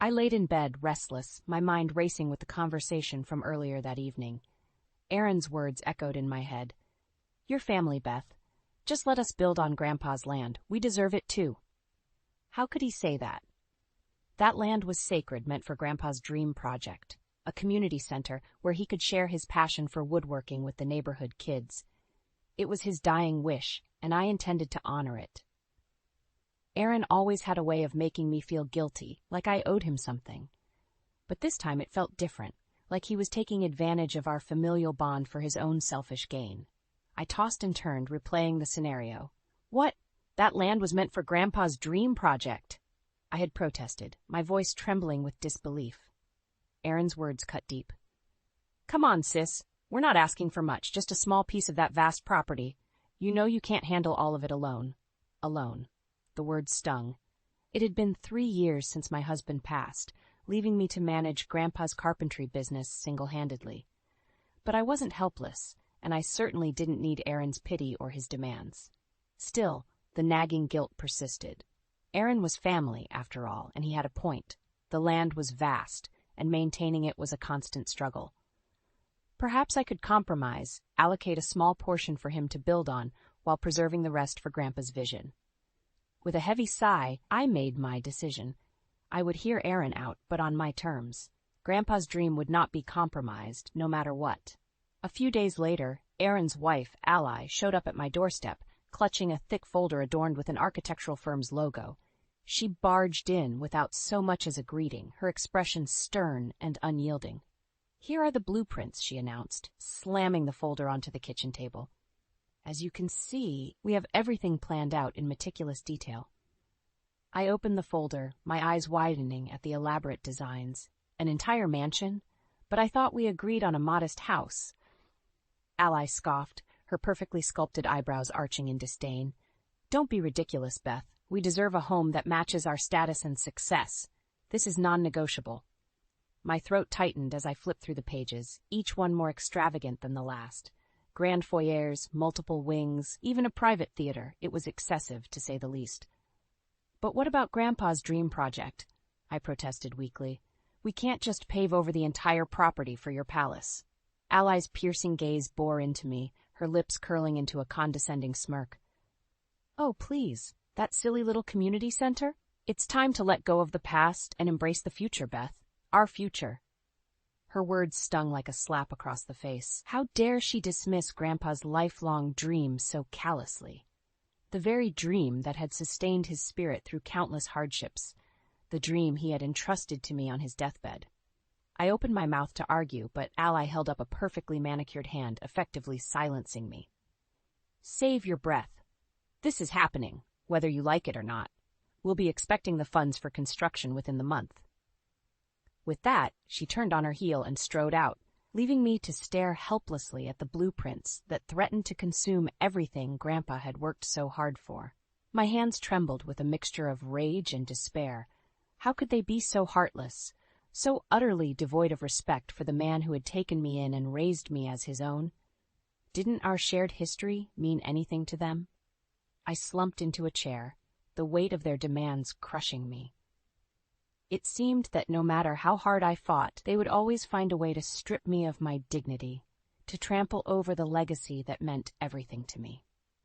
I laid in bed, restless, my mind racing with the conversation from earlier that evening. Aaron's words echoed in my head. "Your family, Beth. Just let us build on Grandpa's land. We deserve it too." How could he say that? That land was sacred, meant for Grandpa's dream project, a community center where he could share his passion for woodworking with the neighborhood kids. It was his dying wish, and I intended to honor it. Aaron always had a way of making me feel guilty, like I owed him something. But this time it felt different, like he was taking advantage of our familial bond for his own selfish gain. I tossed and turned, replaying the scenario. What? That land was meant for Grandpa's dream project. I had protested, my voice trembling with disbelief. Aaron's words cut deep. "Come on, sis. We're not asking for much, just a small piece of that vast property. You know you can't handle all of it alone." Alone. The word stung. It had been 3 years since my husband passed, leaving me to manage Grandpa's carpentry business single-handedly. But I wasn't helpless, and I certainly didn't need Aaron's pity or his demands. Still, the nagging guilt persisted. Aaron was family, after all, and he had a point. The land was vast, and maintaining it was a constant struggle. Perhaps I could compromise, allocate a small portion for him to build on, while preserving the rest for Grandpa's vision. With a heavy sigh, I made my decision. I would hear Aaron out, but on my terms. Grandpa's dream would not be compromised, no matter what. A few days later, Aaron's wife, Ally, showed up at my doorstep, clutching a thick folder adorned with an architectural firm's logo. She barged in without so much as a greeting, her expression stern and unyielding. "Here are the blueprints," she announced, slamming the folder onto the kitchen table. "As you can see, we have everything planned out in meticulous detail." I opened the folder, my eyes widening at the elaborate designs. An entire mansion? But I thought we agreed on a modest house. Ally scoffed, her perfectly sculpted eyebrows arching in disdain. "Don't be ridiculous, Beth. We deserve a home that matches our status and success. This is non-negotiable." My throat tightened as I flipped through the pages, each one more extravagant than the last. Grand foyers, multiple wings, even a private theater. It was excessive, to say the least. "But what about Grandpa's dream project?" I protested weakly. "We can't just pave over the entire property for your palace." Ally's piercing gaze bore into me, her lips curling into a condescending smirk. "Oh, please, that silly little community center? It's time to let go of the past and embrace the future, Beth. Our future." Her words stung like a slap across the face. How dare she dismiss Grandpa's lifelong dream so callously? The very dream that had sustained his spirit through countless hardships. The dream he had entrusted to me on his deathbed. I opened my mouth to argue, but Ally held up a perfectly manicured hand, effectively silencing me. "Save your breath. This is happening, whether you like it or not. We'll be expecting the funds for construction within the month." With that, she turned on her heel and strode out, leaving me to stare helplessly at the blueprints that threatened to consume everything Grandpa had worked so hard for. My hands trembled with a mixture of rage and despair. How could they be so heartless, so utterly devoid of respect for the man who had taken me in and raised me as his own? Didn't our shared history mean anything to them? I slumped into a chair, the weight of their demands crushing me. It seemed that no matter how hard I fought, they would always find a way to strip me of my dignity, to trample over the legacy that meant everything to me.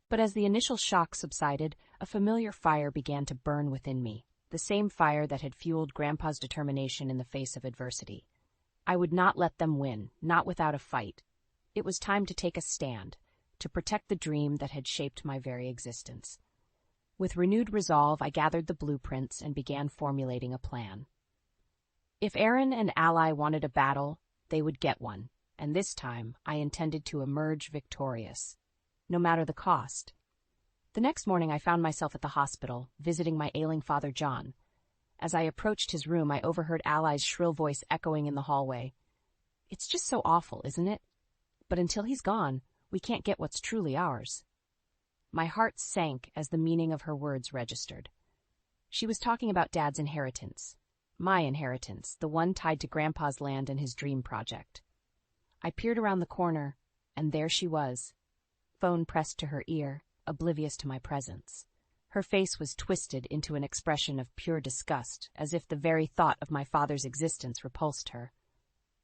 But as the initial shock subsided, a familiar fire began to burn within me, the same fire that had fueled Grandpa's determination in the face of adversity. I would not let them win, not without a fight. It was time to take a stand, to protect the dream that had shaped my very existence. With renewed resolve, I gathered the blueprints and began formulating a plan. If Aaron and Ally wanted a battle, they would get one, and this time I intended to emerge victorious, no matter the cost. The next morning I found myself at the hospital, visiting my ailing father John. As I approached his room, I overheard Ally's shrill voice echoing in the hallway. "It's just so awful, isn't it? But until he's gone, we can't get what's truly ours." My heart sank as the meaning of her words registered. She was talking about Dad's inheritance. My inheritance, the one tied to Grandpa's land and his dream project. I peered around the corner, and there she was, phone pressed to her ear, oblivious to my presence. Her face was twisted into an expression of pure disgust, as if the very thought of my father's existence repulsed her.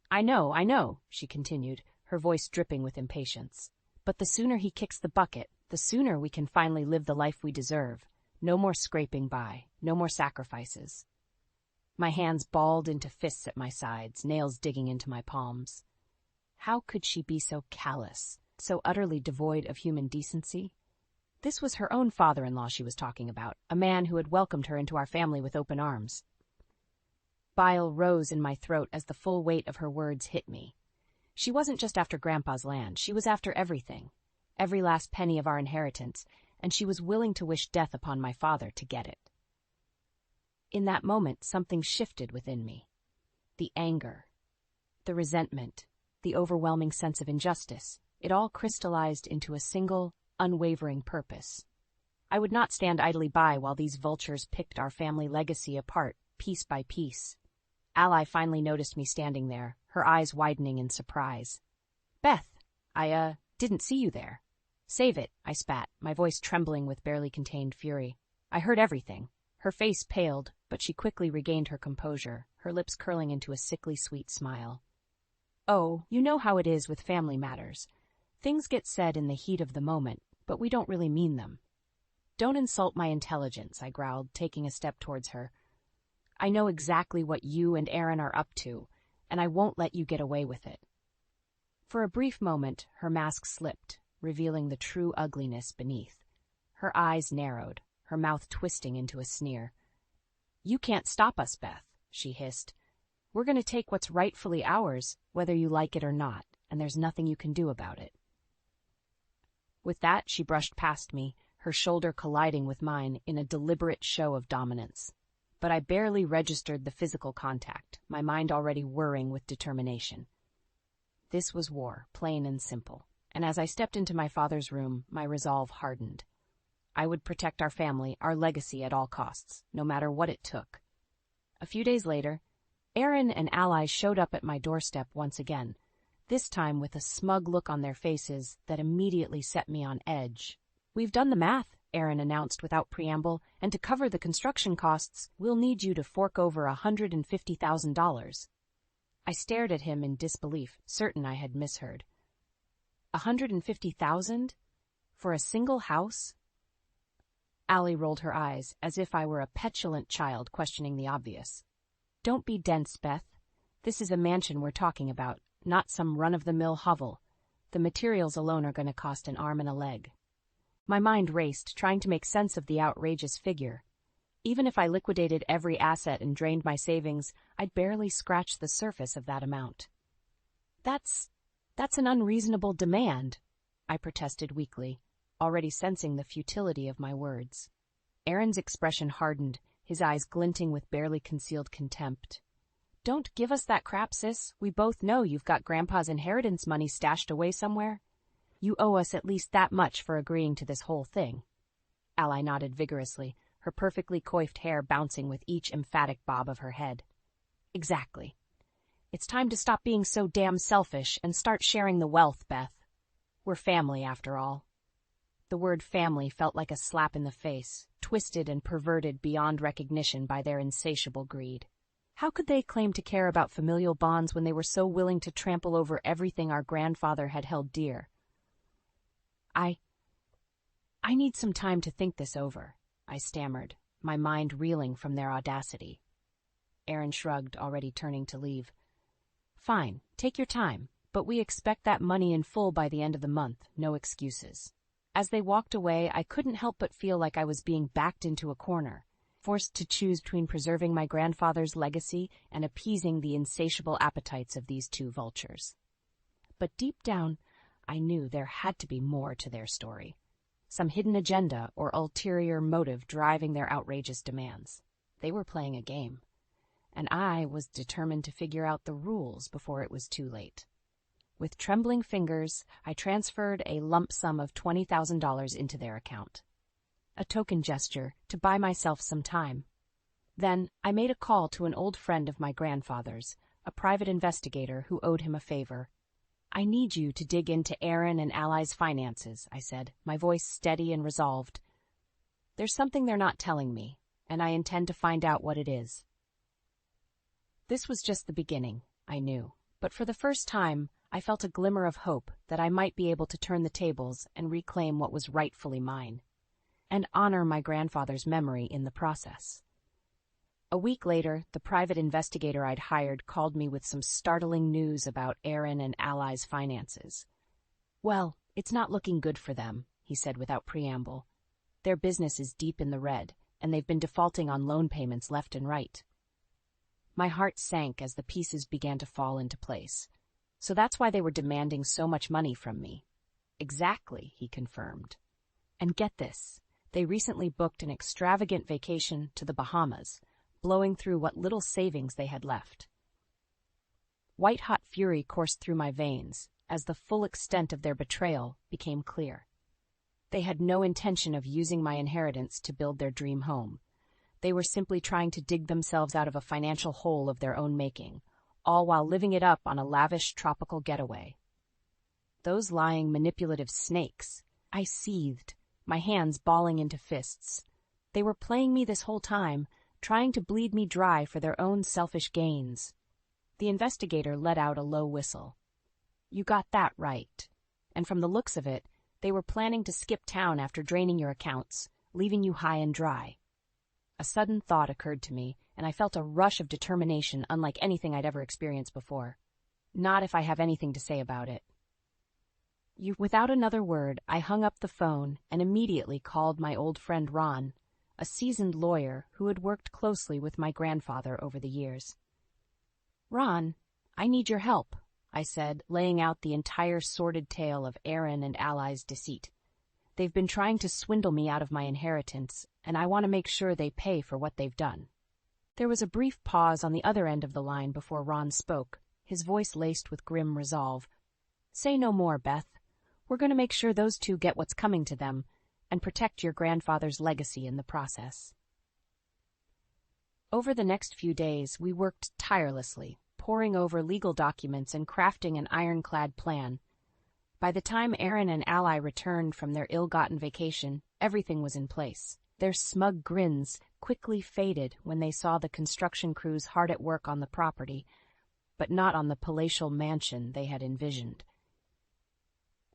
I know, she continued, her voice dripping with impatience. But the sooner he kicks the bucket, the sooner we can finally live the life we deserve. No more scraping by, no more sacrifices. My hands balled into fists at my sides, nails digging into my palms. How could she be so callous, so utterly devoid of human decency? This was her own father-in-law she was talking about, a man who had welcomed her into our family with open arms. Bile rose in my throat as the full weight of her words hit me. She wasn't just after Grandpa's land, she was after everything, every last penny of our inheritance, and she was willing to wish death upon my father to get it. In that moment, something shifted within me. The anger, the resentment, the overwhelming sense of injustice, it all crystallized into a single, unwavering purpose. I would not stand idly by while these vultures picked our family legacy apart, piece by piece. Ally finally noticed me standing there, her eyes widening in surprise. Beth, I didn't see you there. Save it, I spat, my voice trembling with barely contained fury. I heard everything. Her face paled, but she quickly regained her composure, her lips curling into a sickly sweet smile. Oh, you know how it is with family matters. Things get said in the heat of the moment, but we don't really mean them. Don't insult my intelligence, I growled, taking a step towards her. I know exactly what you and Aaron are up to, and I won't let you get away with it. For a brief moment, her mask slipped, revealing the true ugliness beneath. Her eyes narrowed, her mouth twisting into a sneer. You can't stop us, Beth, she hissed. We're going to take what's rightfully ours, whether you like it or not, and there's nothing you can do about it. With that, she brushed past me, her shoulder colliding with mine in a deliberate show of dominance. But I barely registered the physical contact, my mind already whirring with determination. This was war, plain and simple, and as I stepped into my father's room, my resolve hardened. I would protect our family, our legacy at all costs, no matter what it took. A few days later, Aaron and Ally showed up at my doorstep once again, this time with a smug look on their faces that immediately set me on edge. We've done the math, Aaron announced without preamble, and to cover the construction costs, we'll need you to fork over $150,000. I stared at him in disbelief, certain I had misheard. $150,000? For a single house? Allie rolled her eyes, as if I were a petulant child questioning the obvious. Don't be dense, Beth. This is a mansion we're talking about, not some run-of-the-mill hovel. The materials alone are going to cost an arm and a leg. My mind raced, trying to make sense of the outrageous figure. Even if I liquidated every asset and drained my savings, I'd barely scratch the surface of that amount. That's an unreasonable demand, I protested weakly, already sensing the futility of my words. Aaron's expression hardened, his eyes glinting with barely concealed contempt. Don't give us that crap, sis. We both know you've got Grandpa's inheritance money stashed away somewhere. You owe us at least that much for agreeing to this whole thing. Ally nodded vigorously, her perfectly coiffed hair bouncing with each emphatic bob of her head. Exactly. It's time to stop being so damn selfish and start sharing the wealth, Beth. We're family, after all. The word family felt like a slap in the face, twisted and perverted beyond recognition by their insatiable greed. How could they claim to care about familial bonds when they were so willing to trample over everything our grandfather had held dear? I need some time to think this over, I stammered, my mind reeling from their audacity. Aaron shrugged, already turning to leave. Fine, take your time, but we expect that money in full by the end of the month, no excuses. As they walked away, I couldn't help but feel like I was being backed into a corner, forced to choose between preserving my grandfather's legacy and appeasing the insatiable appetites of these two vultures. But deep down, I knew there had to be more to their story. Some hidden agenda or ulterior motive driving their outrageous demands. They were playing a game, and I was determined to figure out the rules before it was too late. With trembling fingers, I transferred a lump sum of $20,000 into their account. A token gesture to buy myself some time. Then I made a call to an old friend of my grandfather's, a private investigator who owed him a favor. I need you to dig into Aaron and Ally's finances, I said, my voice steady and resolved. There's something they're not telling me, and I intend to find out what it is. This was just the beginning, I knew, but for the first time, I felt a glimmer of hope that I might be able to turn the tables and reclaim what was rightfully mine, and honor my grandfather's memory in the process. A week later, the private investigator I'd hired called me with some startling news about Aaron and Ally's finances. "Well, it's not looking good for them," he said without preamble. "Their business is deep in the red, and they've been defaulting on loan payments left and right." My heart sank as the pieces began to fall into place. So that's why they were demanding so much money from me. Exactly, he confirmed. And get this, they recently booked an extravagant vacation to the Bahamas, blowing through what little savings they had left. White-hot fury coursed through my veins as the full extent of their betrayal became clear. They had no intention of using my inheritance to build their dream home. They were simply trying to dig themselves out of a financial hole of their own making, all while living it up on a lavish tropical getaway. Those lying, manipulative snakes. I seethed, my hands balling into fists. They were playing me this whole time, trying to bleed me dry for their own selfish gains. The investigator let out a low whistle. "You got that right. And from the looks of it, they were planning to skip town after draining your accounts, leaving you high and dry." A sudden thought occurred to me, and I felt a rush of determination unlike anything I'd ever experienced before. Not if I have anything to say about it. Without another word, I hung up the phone and immediately called my old friend Ron, a seasoned lawyer who had worked closely with my grandfather over the years. "Ron, I need your help," I said, laying out the entire sordid tale of Aaron and Ally's deceit. "They've been trying to swindle me out of my inheritance, and I want to make sure they pay for what they've done." There was a brief pause on the other end of the line before Ron spoke, his voice laced with grim resolve. "Say no more, Beth. We're going to make sure those two get what's coming to them, and protect your grandfather's legacy in the process." Over the next few days, we worked tirelessly, poring over legal documents and crafting an ironclad plan. By the time Aaron and Ally returned from their ill-gotten vacation, everything was in place. Their smug grins quickly faded when they saw the construction crews hard at work on the property, but not on the palatial mansion they had envisioned.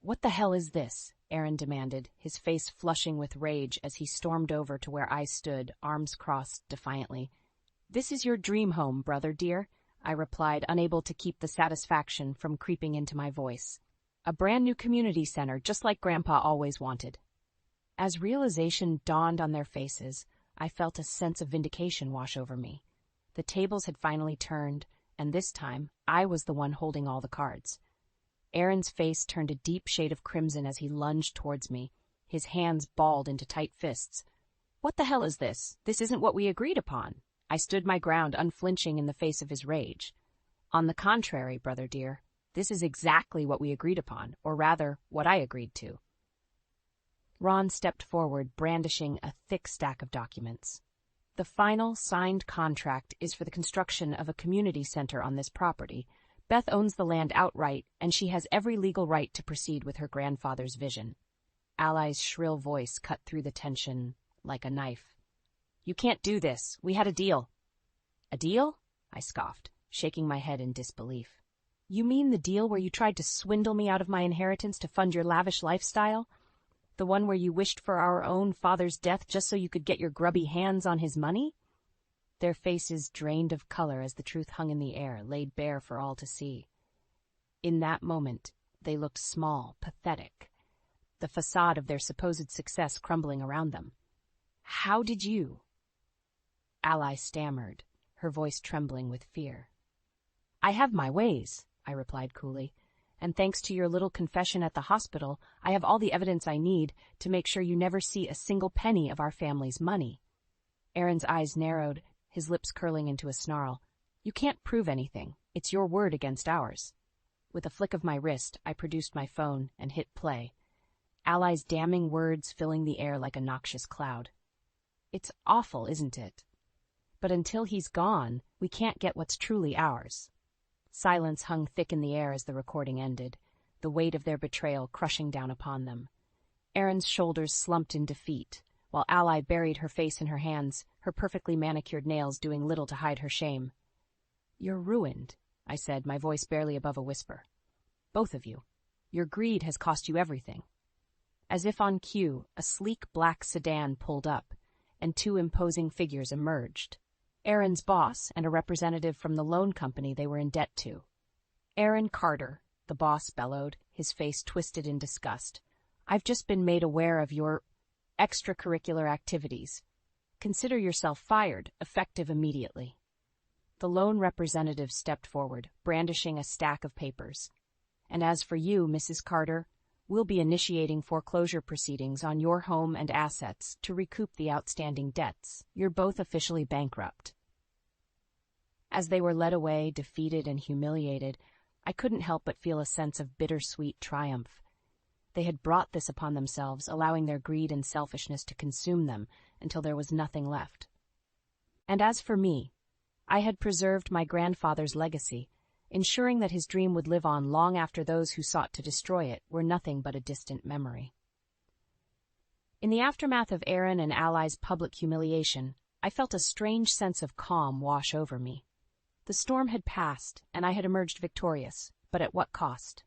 "What the hell is this?" Aaron demanded, his face flushing with rage as he stormed over to where I stood, arms crossed defiantly. "This is your dream home, brother dear," I replied, unable to keep the satisfaction from creeping into my voice. "A brand new community center, just like Grandpa always wanted." As realization dawned on their faces, I felt a sense of vindication wash over me. The tables had finally turned, and this time I was the one holding all the cards. Aaron's face turned a deep shade of crimson as he lunged towards me, his hands balled into tight fists. "What the hell is this? This isn't what we agreed upon." I stood my ground, unflinching in the face of his rage. "On the contrary, brother dear, this is exactly what we agreed upon, or rather, what I agreed to." Ron stepped forward, brandishing a thick stack of documents. "The final signed contract is for the construction of a community center on this property. Beth owns the land outright, and she has every legal right to proceed with her grandfather's vision." Ally's shrill voice cut through the tension like a knife. "You can't do this. We had a deal." "A deal?" I scoffed, shaking my head in disbelief. "You mean the deal where you tried to swindle me out of my inheritance to fund your lavish lifestyle? The one where you wished for our own father's death just so you could get your grubby hands on his money?" Their faces drained of color as the truth hung in the air, laid bare for all to see. In that moment, they looked small, pathetic, the facade of their supposed success crumbling around them. "How did you—" Ally stammered, her voice trembling with fear. "I have my ways," I replied coolly, "and thanks to your little confession at the hospital, I have all the evidence I need to make sure you never see a single penny of our family's money." Aaron's eyes narrowed, his lips curling into a snarl. "You can't prove anything. It's your word against ours." With a flick of my wrist, I produced my phone and hit play, Ally's damning words filling the air like a noxious cloud. "It's awful, isn't it? But until he's gone, we can't get what's truly ours." Silence hung thick in the air as the recording ended, the weight of their betrayal crushing down upon them. Aaron's shoulders slumped in defeat, while Ally buried her face in her hands, her perfectly manicured nails doing little to hide her shame. "You're ruined," I said, my voice barely above a whisper. "Both of you. Your greed has cost you everything." As if on cue, a sleek black sedan pulled up, and two imposing figures emerged. Aaron's boss and a representative from the loan company they were in debt to. "Aaron Carter," the boss bellowed, his face twisted in disgust. "I've just been made aware of your extracurricular activities. Consider yourself fired, effective immediately." The loan representative stepped forward, brandishing a stack of papers. "And as for you, Mrs. Carter, we'll be initiating foreclosure proceedings on your home and assets to recoup the outstanding debts. You're both officially bankrupt." As they were led away, defeated and humiliated, I couldn't help but feel a sense of bittersweet triumph. They had brought this upon themselves, allowing their greed and selfishness to consume them until there was nothing left. And as for me, I had preserved my grandfather's legacy, ensuring that his dream would live on long after those who sought to destroy it were nothing but a distant memory. In the aftermath of Aaron and Ally's public humiliation, I felt a strange sense of calm wash over me. The storm had passed, and I had emerged victorious, but at what cost?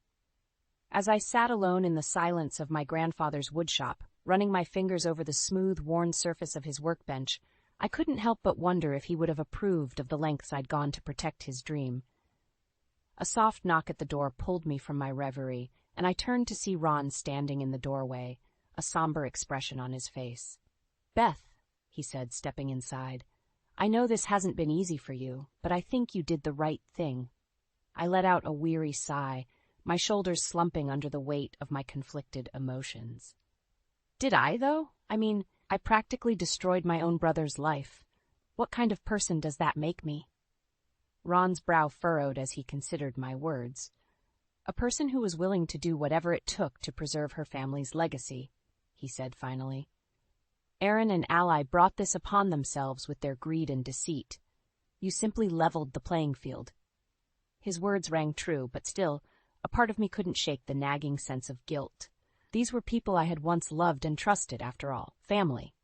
As I sat alone in the silence of my grandfather's woodshop, running my fingers over the smooth, worn surface of his workbench, I couldn't help but wonder if he would have approved of the lengths I'd gone to protect his dream. A soft knock at the door pulled me from my reverie, and I turned to see Ron standing in the doorway, a somber expression on his face. "Beth," he said, stepping inside, "I know this hasn't been easy for you, but I think you did the right thing." I let out a weary sigh, my shoulders slumping under the weight of my conflicted emotions. Did I, though? I mean, I practically destroyed my own brother's life. What kind of person does that make me? Ron's brow furrowed as he considered my words. "A person who was willing to do whatever it took to preserve her family's legacy," he said finally. "Aaron and Ally brought this upon themselves with their greed and deceit. You simply leveled the playing field." His words rang true, but still, a part of me couldn't shake the nagging sense of guilt. These were people I had once loved and trusted, after all, family.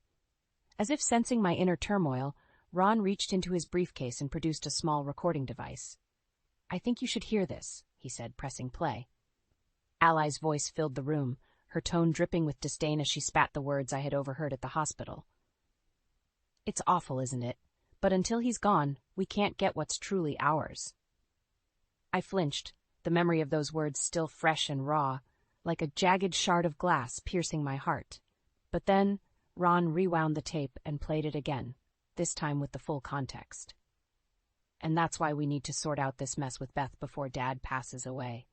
As if sensing my inner turmoil, Ron reached into his briefcase and produced a small recording device. "I think you should hear this," he said, pressing play. Ally's voice filled the room, her tone dripping with disdain as she spat the words I had overheard at the hospital. "It's awful, isn't it? But until he's gone, we can't get what's truly ours." I flinched, the memory of those words still fresh and raw, like a jagged shard of glass piercing my heart. But then Ron rewound the tape and played it again, this time with the full context. "And that's why we need to sort out this mess with Beth before Dad passes away.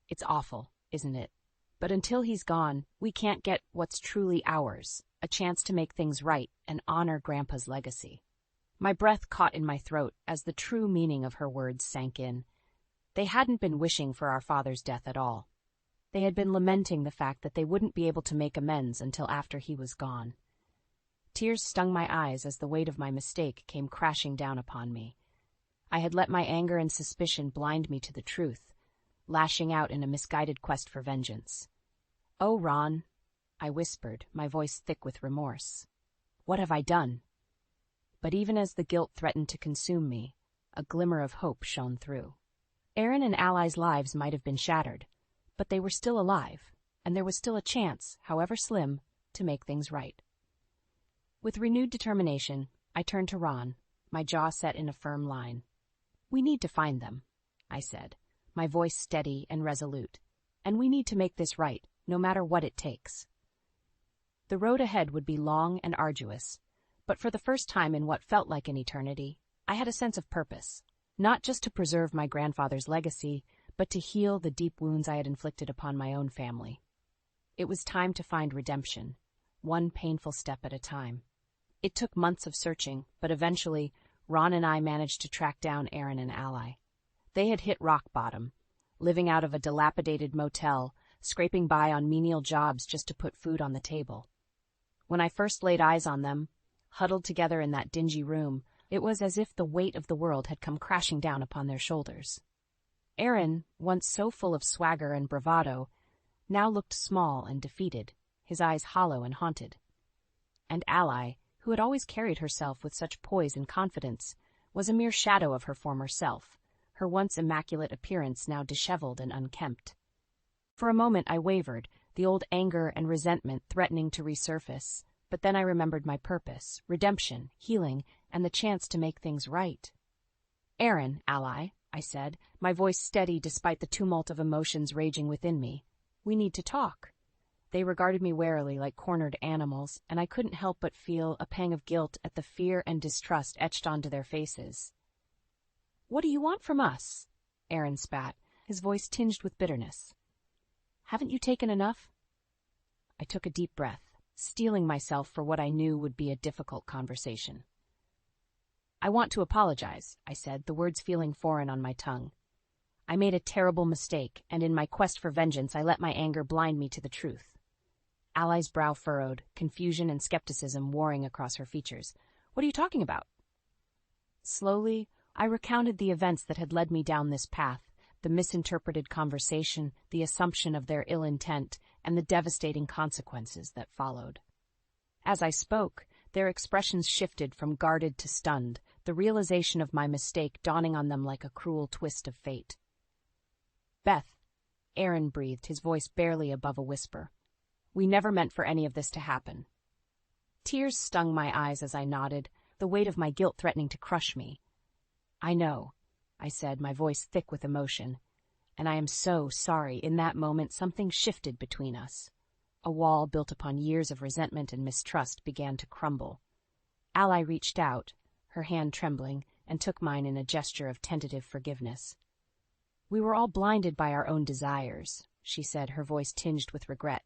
It's awful, isn't it? But until he's gone, we can't get what's truly ours, a chance to make things right and honor Grandpa's legacy." My breath caught in my throat as the true meaning of her words sank in. They hadn't been wishing for our father's death at all. They had been lamenting the fact that they wouldn't be able to make amends until after he was gone. Tears stung my eyes as the weight of my mistake came crashing down upon me. I had let my anger and suspicion blind me to the truth, lashing out in a misguided quest for vengeance. "Oh, Ron," I whispered, my voice thick with remorse. "What have I done?" But even as the guilt threatened to consume me, a glimmer of hope shone through. Aaron and Ally's lives might have been shattered, but they were still alive, and there was still a chance, however slim, to make things right. With renewed determination, I turned to Ron, my jaw set in a firm line. "We need to find them," I said, my voice steady and resolute, "and we need to make this right, no matter what it takes." The road ahead would be long and arduous, but for the first time in what felt like an eternity, I had a sense of purpose, not just to preserve my grandfather's legacy, but to heal the deep wounds I had inflicted upon my own family. It was time to find redemption, one painful step at a time. It took months of searching, but eventually, Ron and I managed to track down Aaron and Ally. They had hit rock bottom, living out of a dilapidated motel, scraping by on menial jobs just to put food on the table. When I first laid eyes on them, huddled together in that dingy room, it was as if the weight of the world had come crashing down upon their shoulders. Aaron, once so full of swagger and bravado, now looked small and defeated, his eyes hollow and haunted. and Ally, who had always carried herself with such poise and confidence, was a mere shadow of her former self, her once immaculate appearance now disheveled and unkempt. For a moment I wavered, the old anger and resentment threatening to resurface, but then I remembered my purpose, redemption, healing, and the chance to make things right. "Aaron, Ally," I said, my voice steady despite the tumult of emotions raging within me. "We need to talk." They regarded me warily like cornered animals, and I couldn't help but feel a pang of guilt at the fear and distrust etched onto their faces. "What do you want from us?" Aaron spat, his voice tinged with bitterness. "Haven't you taken enough?" I took a deep breath, steeling myself for what I knew would be a difficult conversation. "I want to apologize," I said, the words feeling foreign on my tongue. "I made a terrible mistake, and in my quest for vengeance I let my anger blind me to the truth." Ally's brow furrowed, confusion and skepticism warring across her features. "What are you talking about?" Slowly, I recounted the events that had led me down this path, the misinterpreted conversation, the assumption of their ill intent, and the devastating consequences that followed. As I spoke, their expressions shifted from guarded to stunned, the realization of my mistake dawning on them like a cruel twist of fate. "Beth," Aaron breathed, his voice barely above a whisper, "we never meant for any of this to happen." Tears stung my eyes as I nodded, the weight of my guilt threatening to crush me. "I know," I said, my voice thick with emotion, "and I am so sorry." In that moment, something shifted between us. A wall built upon years of resentment and mistrust began to crumble. Ally reached out, her hand trembling, and took mine in a gesture of tentative forgiveness. "We were all blinded by our own desires," she said, her voice tinged with regret,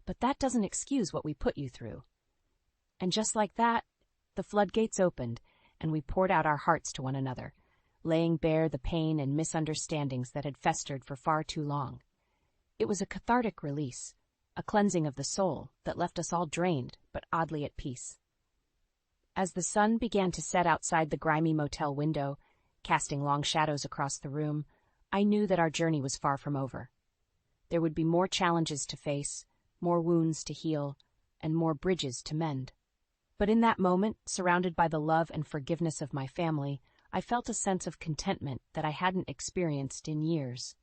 "but that doesn't excuse what we put you through." And just like that, the floodgates opened, and we poured out our hearts to one another, laying bare the pain and misunderstandings that had festered for far too long. It was a cathartic release, a cleansing of the soul that left us all drained but oddly at peace. As the sun began to set outside the grimy motel window, casting long shadows across the room, I knew that our journey was far from over. There would be more challenges to face, more wounds to heal, and more bridges to mend. But in that moment, surrounded by the love and forgiveness of my family, I felt a sense of contentment that I hadn't experienced in years.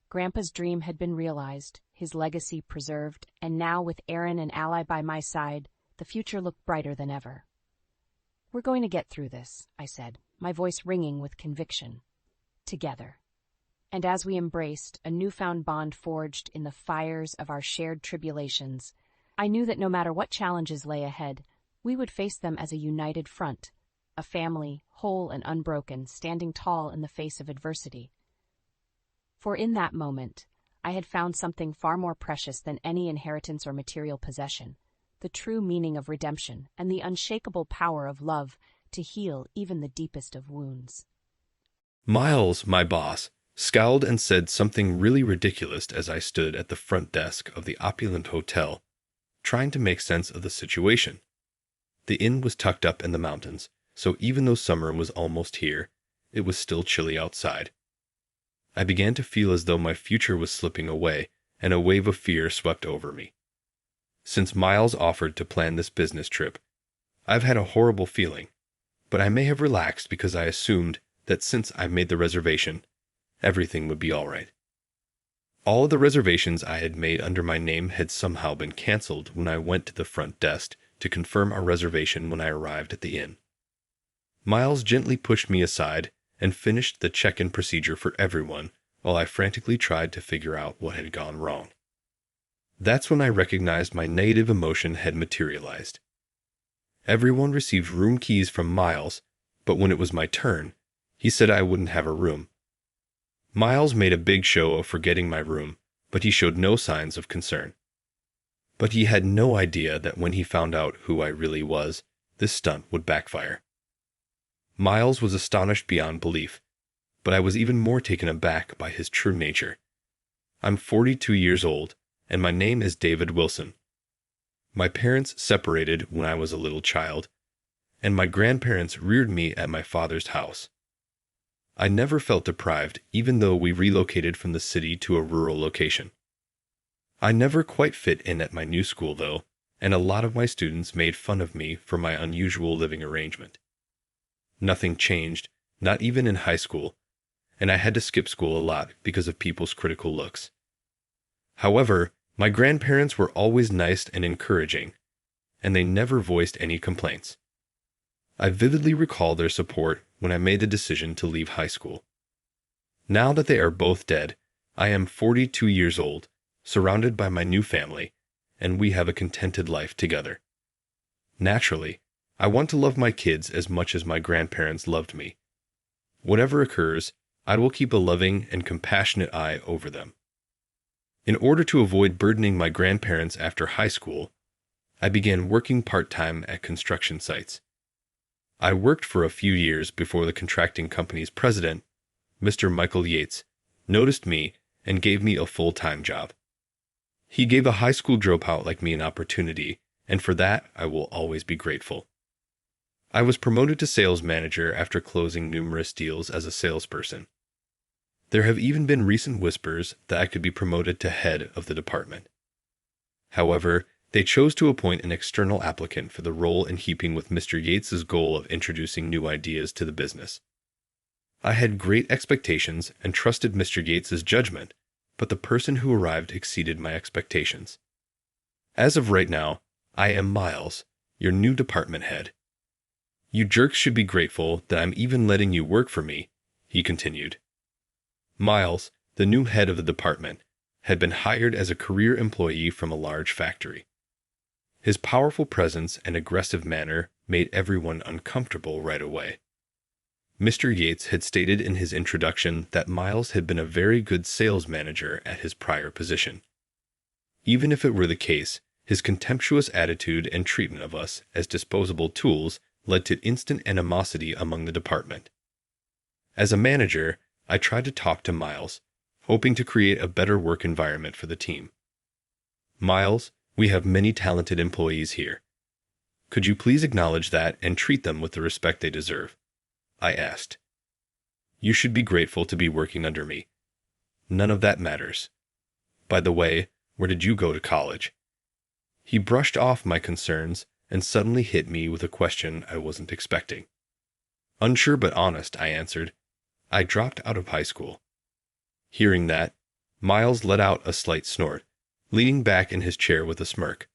Grandpa's dream had been realized, his legacy preserved, and now with Aaron and Ally by my side, the future looked brighter than ever. "We're going to get through this," I said, my voice ringing with conviction. "Together." And as we embraced, a newfound bond forged in the fires of our shared tribulations, I knew that no matter what challenges lay ahead, we would face them as a united front, a family, whole and unbroken, standing tall in the face of adversity. For in that moment, I had found something far more precious than any inheritance or material possession, the true meaning of redemption and the unshakable power of love to heal even the deepest of wounds. Miles, my boss, scowled and said something really ridiculous as I stood at the front desk of the opulent hotel, trying to make sense of the situation. The inn was tucked up in the mountains, so even though summer was almost here, it was still chilly outside. I began to feel as though my future was slipping away, and a wave of fear swept over me. Since Miles offered to plan this business trip, I've had a horrible feeling, but I may have relaxed because I assumed that since I made the reservation, everything would be all right. All of the reservations I had made under my name had somehow been canceled when I went to the front desk to confirm our reservation when I arrived at the inn. Miles gently pushed me aside and finished the check-in procedure for everyone while I frantically tried to figure out what had gone wrong. That's when I recognized my negative emotion had materialized. Everyone received room keys from Miles, but when it was my turn, he said I wouldn't have a room. Miles made a big show of forgetting my room, but he showed no signs of concern. But he had no idea that when he found out who I really was, this stunt would backfire. Miles was astonished beyond belief, but I was even more taken aback by his true nature. I'm 42 years old, and my name is David Wilson. My parents separated when I was a little child, and my grandparents reared me at my father's house. I never felt deprived, even though we relocated from the city to a rural location. I never quite fit in at my new school, though, and a lot of my students made fun of me for my unusual living arrangement. Nothing changed, not even in high school, and I had to skip school a lot because of people's critical looks. However, my grandparents were always nice and encouraging, and they never voiced any complaints. I vividly recall their support when I made the decision to leave high school. Now that they are both dead, I am 42 years old, surrounded by my new family, and we have a contented life together. Naturally, I want to love my kids as much as my grandparents loved me. Whatever occurs, I will keep a loving and compassionate eye over them. In order to avoid burdening my grandparents after high school, I began working part-time at construction sites. I worked for a few years before the contracting company's president, Mr. Michael Yates, noticed me and gave me a full-time job. He gave a high school dropout like me an opportunity, and for that I will always be grateful. I was promoted to sales manager after closing numerous deals as a salesperson. There have even been recent whispers that I could be promoted to head of the department. However, they chose to appoint an external applicant for the role in keeping with Mr. Yates's goal of introducing new ideas to the business. I had great expectations and trusted Mr. Yates's judgment, but the person who arrived exceeded my expectations. As of right now, I am Miles, your new department head. You jerks should be grateful that I'm even letting you work for me, he continued. Miles, the new head of the department, had been hired as a career employee from a large factory. His powerful presence and aggressive manner made everyone uncomfortable right away. Mr. Yates had stated in his introduction that Miles had been a very good sales manager at his prior position. Even if it were the case, his contemptuous attitude and treatment of us as disposable tools led to instant animosity among the department. As a manager, I tried to talk to Miles, hoping to create a better work environment for the team. Miles, we have many talented employees here. Could you please acknowledge that and treat them with the respect they deserve? I asked. You should be grateful to be working under me. None of that matters. By the way, where did you go to college? He brushed off my concerns and suddenly hit me with a question I wasn't expecting. Unsure but honest, I answered. I dropped out of high school. Hearing that, Miles let out a slight snort, leaning back in his chair with a smirk.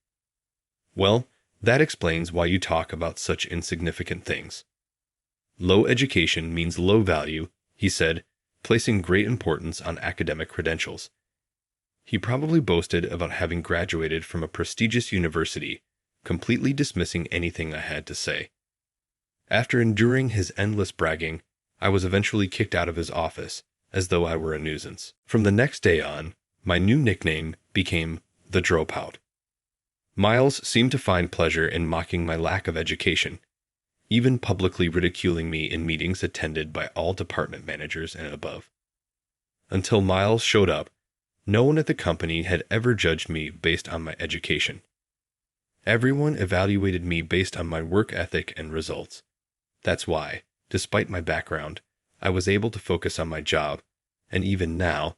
Well, that explains why you talk about such insignificant things. Low education means low value, he said, placing great importance on academic credentials. He probably boasted about having graduated from a prestigious university, completely dismissing anything I had to say. After enduring his endless bragging, I was eventually kicked out of his office, as though I were a nuisance. From the next day on, my new nickname became the Dropout. Miles seemed to find pleasure in mocking my lack of education, even publicly ridiculing me in meetings attended by all department managers and above. Until Miles showed up, no one at the company had ever judged me based on my education. Everyone evaluated me based on my work ethic and results. That's why, despite my background, I was able to focus on my job, and even now,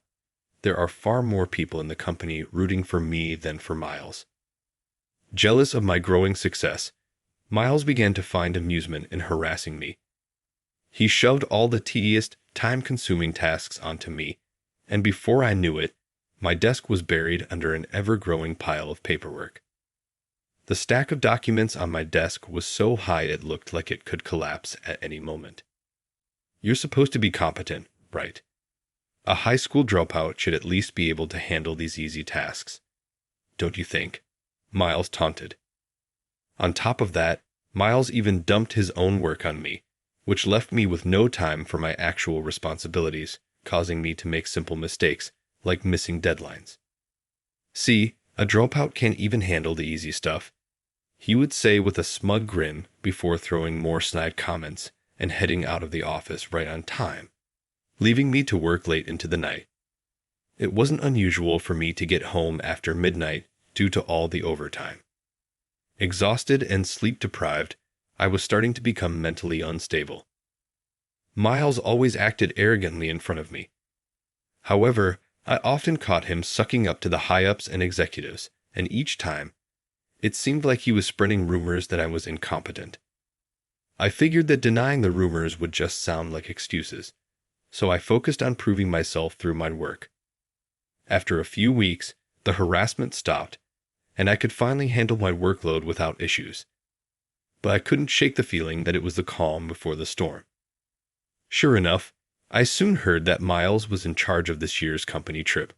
there are far more people in the company rooting for me than for Miles. Jealous of my growing success, Miles began to find amusement in harassing me. He shoved all the tedious, time-consuming tasks onto me, and before I knew it, my desk was buried under an ever-growing pile of paperwork. The stack of documents on my desk was so high it looked like it could collapse at any moment. You're supposed to be competent, right? A high school dropout should at least be able to handle these easy tasks. Don't you think? Miles taunted. On top of that, Miles even dumped his own work on me, which left me with no time for my actual responsibilities, causing me to make simple mistakes, like missing deadlines. See, a dropout can't even handle the easy stuff, he would say with a smug grin before throwing more snide comments and heading out of the office right on time, leaving me to work late into the night. It wasn't unusual for me to get home after midnight due to all the overtime. Exhausted and sleep-deprived, I was starting to become mentally unstable. Miles always acted arrogantly in front of me. However, I often caught him sucking up to the high-ups and executives, and each time, It seemed like he was spreading rumors that I was incompetent. I figured that denying the rumors would just sound like excuses, so I focused on proving myself through my work. After a few weeks, the harassment stopped, and I could finally handle my workload without issues. But I couldn't shake the feeling that it was the calm before the storm. Sure enough, I soon heard that Miles was in charge of this year's company trip.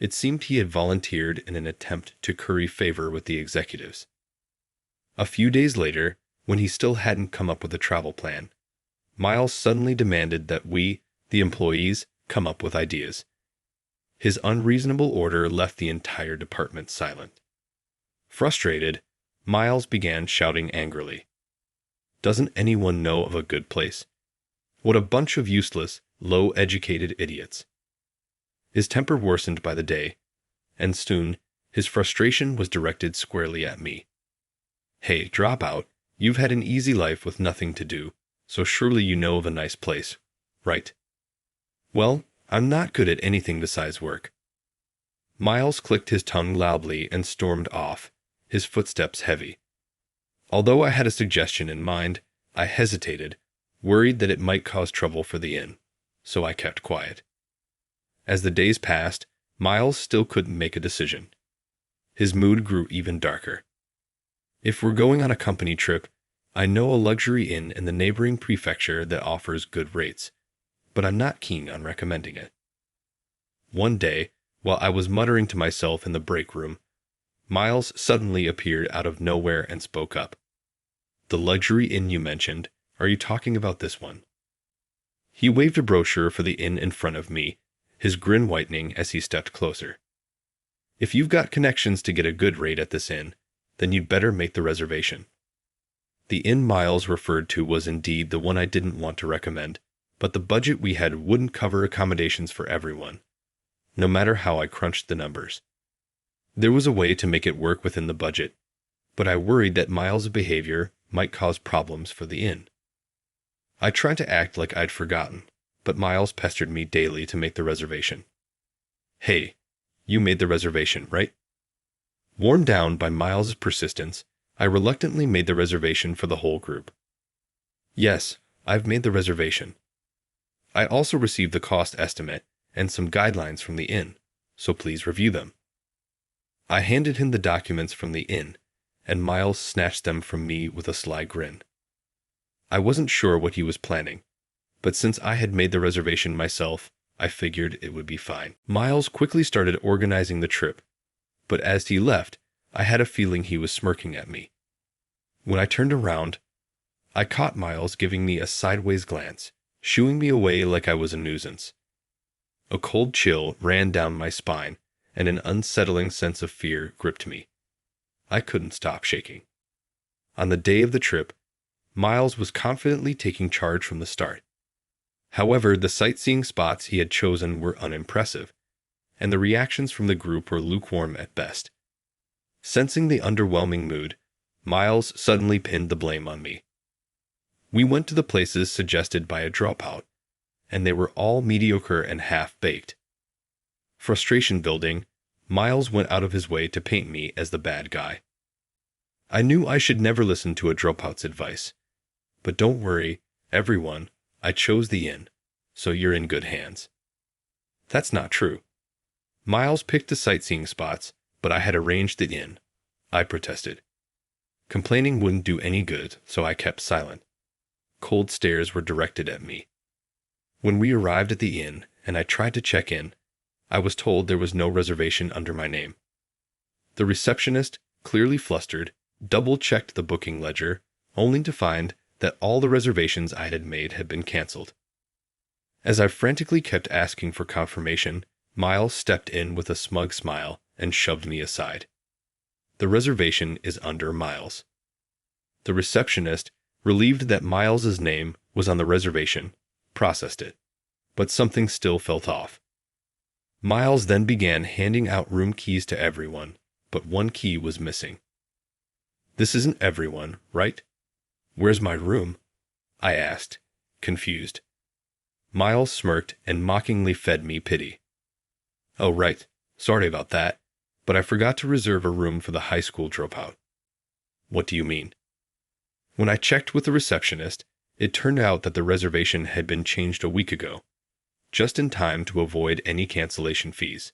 It seemed he had volunteered in an attempt to curry favor with the executives. A few days later, when he still hadn't come up with a travel plan, Miles suddenly demanded that we, the employees, come up with ideas. His unreasonable order left the entire department silent. Frustrated, Miles began shouting angrily, "Doesn't anyone know of a good place? What a bunch of useless, low-educated idiots." His temper worsened by the day, and soon his frustration was directed squarely at me. "Hey, drop out. You've had an easy life with nothing to do, so surely you know of a nice place, right?" "Well, I'm not good at anything besides work." Miles clicked his tongue loudly and stormed off, his footsteps heavy. Although I had a suggestion in mind, I hesitated, worried that it might cause trouble for the inn, so I kept quiet. As the days passed, Miles still couldn't make a decision. His mood grew even darker. "If we're going on a company trip, I know a luxury inn in the neighboring prefecture that offers good rates, but I'm not keen on recommending it." One day, while I was muttering to myself in the break room, Miles suddenly appeared out of nowhere and spoke up. "The luxury inn you mentioned, are you talking about this one?" He waved a brochure for the inn in front of me, his grin whitening as he stepped closer. "If you've got connections to get a good rate at this inn, then you'd better make the reservation." The inn Miles referred to was indeed the one I didn't want to recommend, but the budget we had wouldn't cover accommodations for everyone, no matter how I crunched the numbers. There was a way to make it work within the budget, but I worried that Miles' behavior might cause problems for the inn. I tried to act like I'd forgotten, but Miles pestered me daily to make the reservation. "Hey, you made the reservation, right?" Worn down by Miles' persistence, I reluctantly made the reservation for the whole group. "Yes, I've made the reservation. I also received the cost estimate and some guidelines from the inn, so please review them." I handed him the documents from the inn, and Miles snatched them from me with a sly grin. I wasn't sure what he was planning, but since I had made the reservation myself, I figured it would be fine. Miles quickly started organizing the trip, but as he left, I had a feeling he was smirking at me. When I turned around, I caught Miles giving me a sideways glance, shooing me away like I was a nuisance. A cold chill ran down my spine, and an unsettling sense of fear gripped me. I couldn't stop shaking. On the day of the trip, Miles was confidently taking charge from the start. However, the sightseeing spots he had chosen were unimpressive, and the reactions from the group were lukewarm at best. Sensing the underwhelming mood, Miles suddenly pinned the blame on me. We went to the places suggested by a dropout, and they were all mediocre and half-baked. Frustration building, Miles went out of his way to paint me as the bad guy. I knew I should never listen to a dropout's advice. But don't worry, everyone, I chose the inn, so you're in good hands. That's not true. Miles picked the sightseeing spots, but I had arranged the inn. I protested. Complaining wouldn't do any good, so I kept silent. Cold stares were directed at me. When we arrived at the inn and I tried to check in, I was told there was no reservation under my name. The receptionist, clearly flustered, double-checked the booking ledger, only to find that all the reservations I had made had been canceled. As I frantically kept asking for confirmation, Miles stepped in with a smug smile and shoved me aside. The reservation is under Miles. The receptionist, relieved that Miles's name was on the reservation, processed it, but something still felt off. Miles then began handing out room keys to everyone, but one key was missing. This isn't everyone, right? Where's my room? I asked, confused. Miles smirked and mockingly fed me pity. Oh, right. Sorry about that. but I forgot to reserve a room for the high school dropout. What do you mean? When I checked with the receptionist, it turned out that the reservation had been changed a week ago, just in time to avoid any cancellation fees.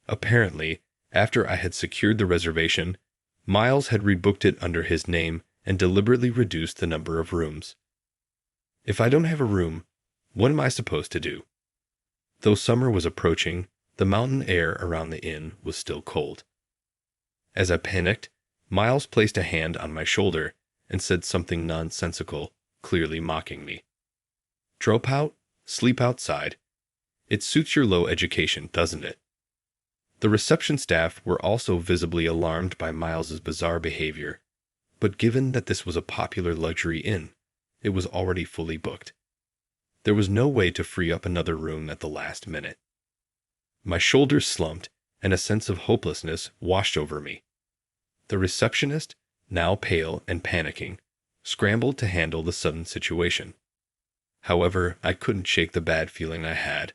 Apparently, after I had secured the reservation, Miles had rebooked it under his name and deliberately reduced the number of rooms. If I don't have a room, what am I supposed to do? Though summer was approaching, the mountain air around the inn was still cold. As I panicked, Miles placed a hand on my shoulder and said something nonsensical, clearly mocking me. Drop out, sleep outside. It suits your low education, doesn't it? The reception staff were also visibly alarmed by Miles's bizarre behavior, but given that this was a popular luxury inn, it was already fully booked. There was no way to free up another room at the last minute. My shoulders slumped, and a sense of hopelessness washed over me. The receptionist, now pale and panicking, scrambled to handle the sudden situation. However, I couldn't shake the bad feeling I had.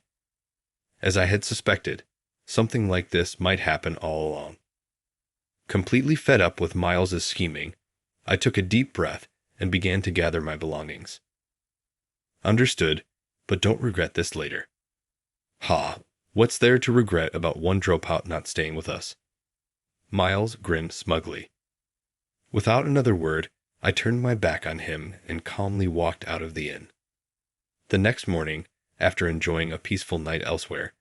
As I had suspected, something like this might happen all along. Completely fed up with Miles's scheming, I took a deep breath and began to gather my belongings. Understood, but don't regret this later. Ha, what's there to regret about one dropout not staying with us? Miles grinned smugly. Without another word, I turned my back on him and calmly walked out of the inn. The next morning, after enjoying a peaceful night elsewhere,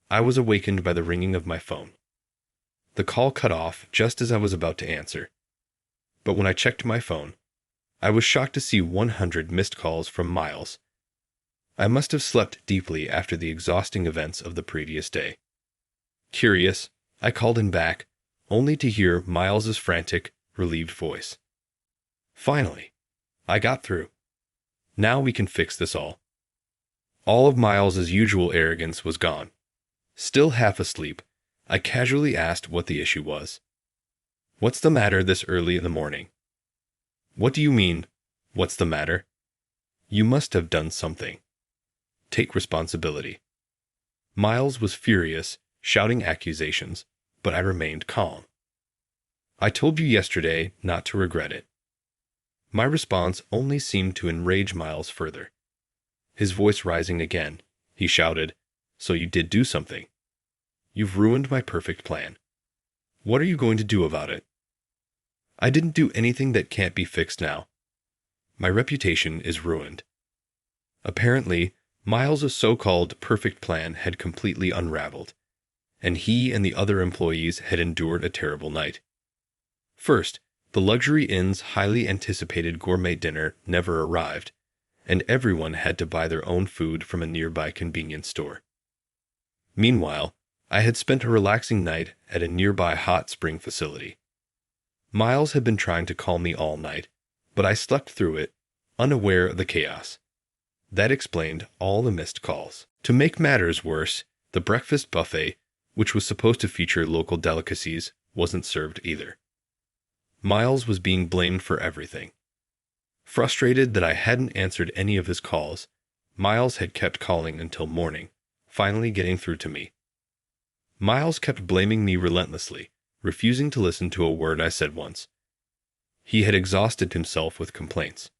I was awakened by the ringing of my phone. The call cut off just as I was about to answer. But when I checked my phone, I was shocked to see 100 missed calls from Miles. I must have slept deeply after the exhausting events of the previous day. Curious, I called him back, only to hear Miles's frantic, relieved voice. Finally, I got through. Now we can fix this all. All of Miles's usual arrogance was gone. Still half asleep, I casually asked what the issue was. What's the matter this early in the morning? What do you mean, what's the matter? You must have done something. Take responsibility. Miles was furious, shouting accusations, but I remained calm. I told you yesterday not to regret it. My response only seemed to enrage Miles further. His voice rising again, he shouted, "So you did do something. You've ruined my perfect plan. What are you going to do about it?" I didn't do anything that can't be fixed now. My reputation is ruined. Apparently, Miles' so-called perfect plan had completely unraveled, and he and the other employees had endured a terrible night. First, the luxury inn's highly anticipated gourmet dinner never arrived, and everyone had to buy their own food from a nearby convenience store. Meanwhile, I had spent a relaxing night at a nearby hot spring facility. Miles had been trying to call me all night, but I slept through it, unaware of the chaos. That explained all the missed calls. To make matters worse, the breakfast buffet, which was supposed to feature local delicacies, wasn't served either. Miles was being blamed for everything. Frustrated that I hadn't answered any of his calls, Miles had kept calling until morning, finally getting through to me. Miles kept blaming me relentlessly, refusing to listen to a word I said once. He had exhausted himself with complaints.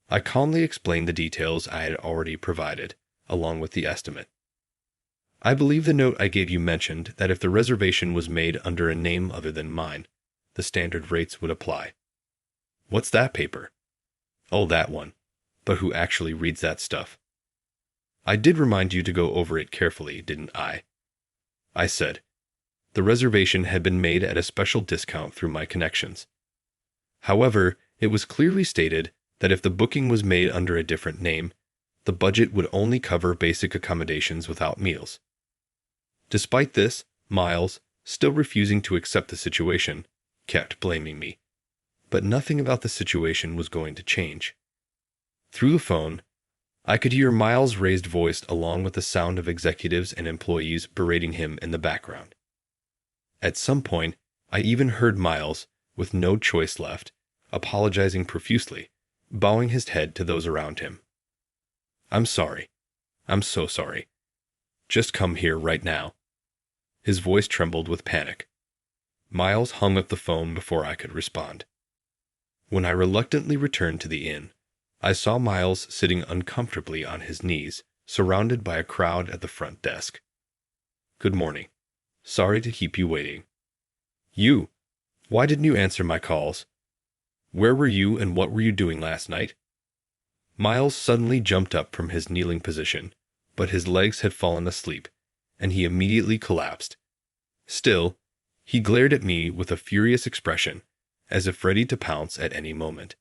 I calmly explained the details I had already provided, along with the estimate. I believe the note I gave you mentioned that if the reservation was made under a name other than mine, the standard rates would apply. What's that paper? Oh, that one. But who actually reads that stuff? I did remind you to go over it carefully, didn't I? I said. The reservation had been made at a special discount through my connections. However, it was clearly stated that if the booking was made under a different name, the budget would only cover basic accommodations without meals. Despite this, Miles, still refusing to accept the situation, kept blaming me. But nothing about the situation was going to change. Through the phone, I could hear Miles' raised voice along with the sound of executives and employees berating him in the background. At some point, I even heard Miles, with no choice left, apologizing profusely, bowing his head to those around him. "I'm sorry. I'm so sorry. Just come here right now." His voice trembled with panic. Miles hung up the phone before I could respond. When I reluctantly returned to the inn, I saw Miles sitting uncomfortably on his knees, surrounded by a crowd at the front desk. "Good morning. Sorry to keep you waiting." "You? Why didn't you answer my calls? Where were you and what were you doing last night?" Miles suddenly jumped up from his kneeling position, but his legs had fallen asleep, and he immediately collapsed. Still, he glared at me with a furious expression, as if ready to pounce at any moment.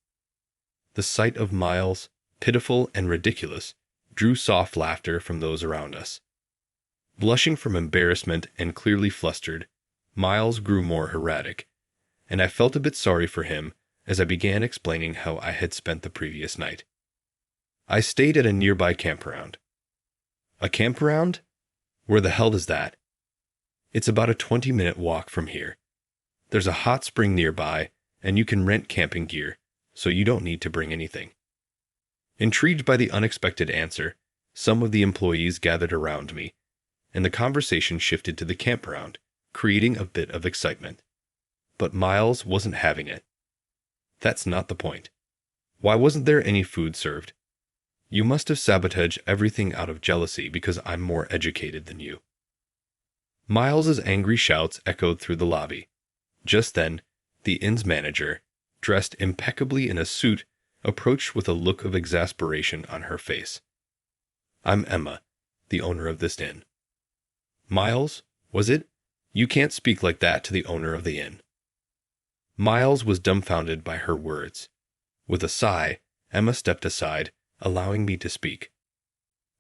The sight of Miles, pitiful and ridiculous, drew soft laughter from those around us. Blushing from embarrassment and clearly flustered, Miles grew more erratic, and I felt a bit sorry for him as I began explaining how I had spent the previous night. "I stayed at a nearby campground." "A campground? Where the hell is that?" "It's about a 20-minute walk from here. There's a hot spring nearby, and you can rent camping gear, so you don't need to bring anything." Intrigued by the unexpected answer, some of the employees gathered around me, and the conversation shifted to the campground, creating a bit of excitement. But Miles wasn't having it. "That's not the point. Why wasn't there any food served? You must have sabotaged everything out of jealousy because I'm more educated than you." Miles's angry shouts echoed through the lobby. Just then, the inn's manager, dressed impeccably in a suit, approached with a look of exasperation on her face. "I'm Emma, the owner of this inn." "Miles, was it? You can't speak like that to the owner of the inn." Miles was dumbfounded by her words. With a sigh, Emma stepped aside, allowing me to speak.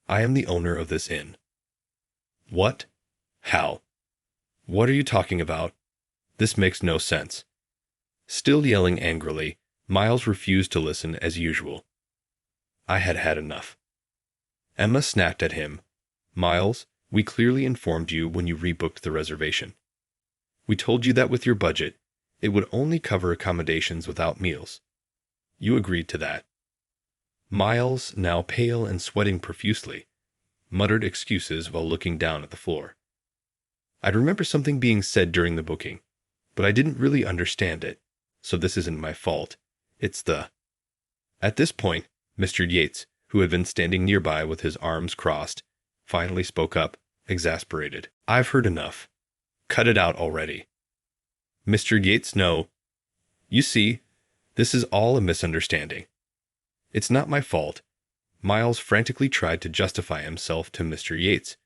"I am the owner of this inn." "What? How? What are you talking about? This makes no sense." Still yelling angrily, Miles refused to listen as usual. I had had enough. Emma snapped at him. "Miles, we clearly informed you when you rebooked the reservation. We told you that with your budget, it would only cover accommodations without meals. You agreed to that." Miles, now pale and sweating profusely, muttered excuses while looking down at the floor. "I'd remember something being said during the booking, but I didn't really understand it, so this isn't my fault. It's the—" At this point, Mr. Yates, who had been standing nearby with his arms crossed, finally spoke up, exasperated. "I've heard enough. Cut it out already." "Mr. Yates, no. You see, this is all a misunderstanding. It's not my fault." Miles frantically tried to justify himself to Mr. Yates,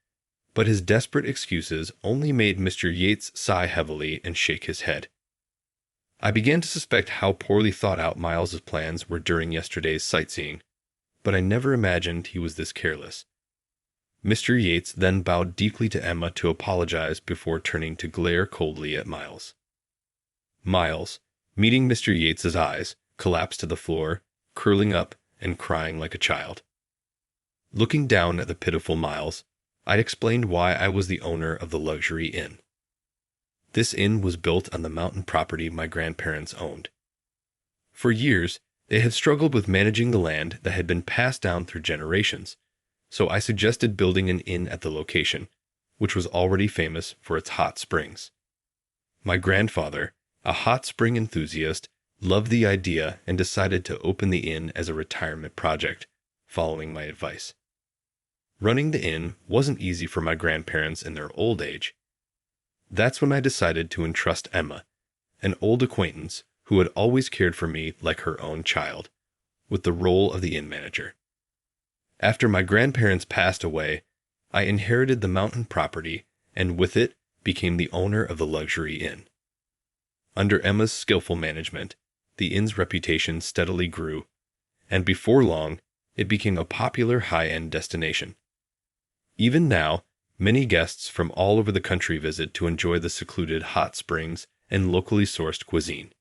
but his desperate excuses only made Mr. Yates sigh heavily and shake his head. I began to suspect how poorly thought out Miles's plans were during yesterday's sightseeing, but I never imagined he was this careless. Mr. Yates then bowed deeply to Emma to apologize before turning to glare coldly at Miles. Miles, meeting Mr. Yates's eyes, collapsed to the floor, curling up and crying like a child. Looking down at the pitiful Miles, I explained why I was the owner of the luxury inn. This inn was built on the mountain property my grandparents owned. For years, they had struggled with managing the land that had been passed down through generations, so I suggested building an inn at the location, which was already famous for its hot springs. My grandfather, a hot spring enthusiast, loved the idea and decided to open the inn as a retirement project, following my advice. Running the inn wasn't easy for my grandparents in their old age. That's when I decided to entrust Emma, an old acquaintance who had always cared for me like her own child, with the role of the inn manager. After my grandparents passed away, I inherited the mountain property and with it became the owner of the luxury inn. Under Emma's skillful management, the inn's reputation steadily grew, and before long, it became a popular high-end destination. Even now, many guests from all over the country visit to enjoy the secluded hot springs and locally sourced cuisine.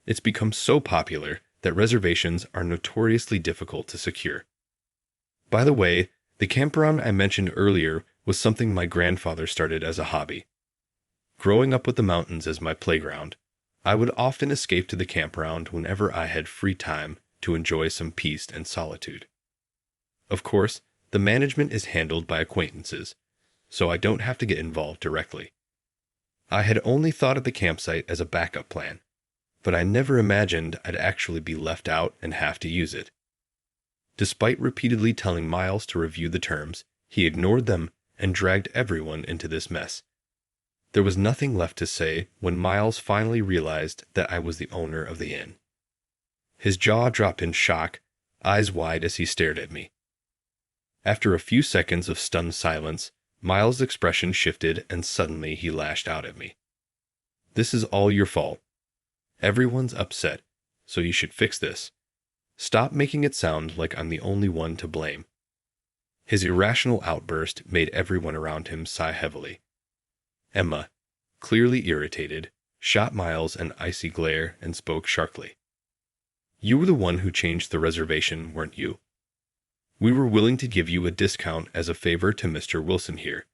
It's become so popular that reservations are notoriously difficult to secure. By the way, the campground I mentioned earlier was something my grandfather started as a hobby. Growing up with the mountains as my playground, I would often escape to the campground whenever I had free time to enjoy some peace and solitude. Of course, the management is handled by acquaintances, so I don't have to get involved directly. I had only thought of the campsite as a backup plan, but I never imagined I'd actually be left out and have to use it. Despite repeatedly telling Miles to review the terms, he ignored them and dragged everyone into this mess. There was nothing left to say when Miles finally realized that I was the owner of the inn. His jaw dropped in shock, eyes wide as he stared at me. After a few seconds of stunned silence, Miles' expression shifted and suddenly he lashed out at me. "This is all your fault. Everyone's upset, so you should fix this. Stop making it sound like I'm the only one to blame." His irrational outburst made everyone around him sigh heavily. Emma, clearly irritated, shot Miles an icy glare and spoke sharply. "You were the one who changed the reservation, weren't you? We were willing to give you a discount as a favor to Mr. Wilson here.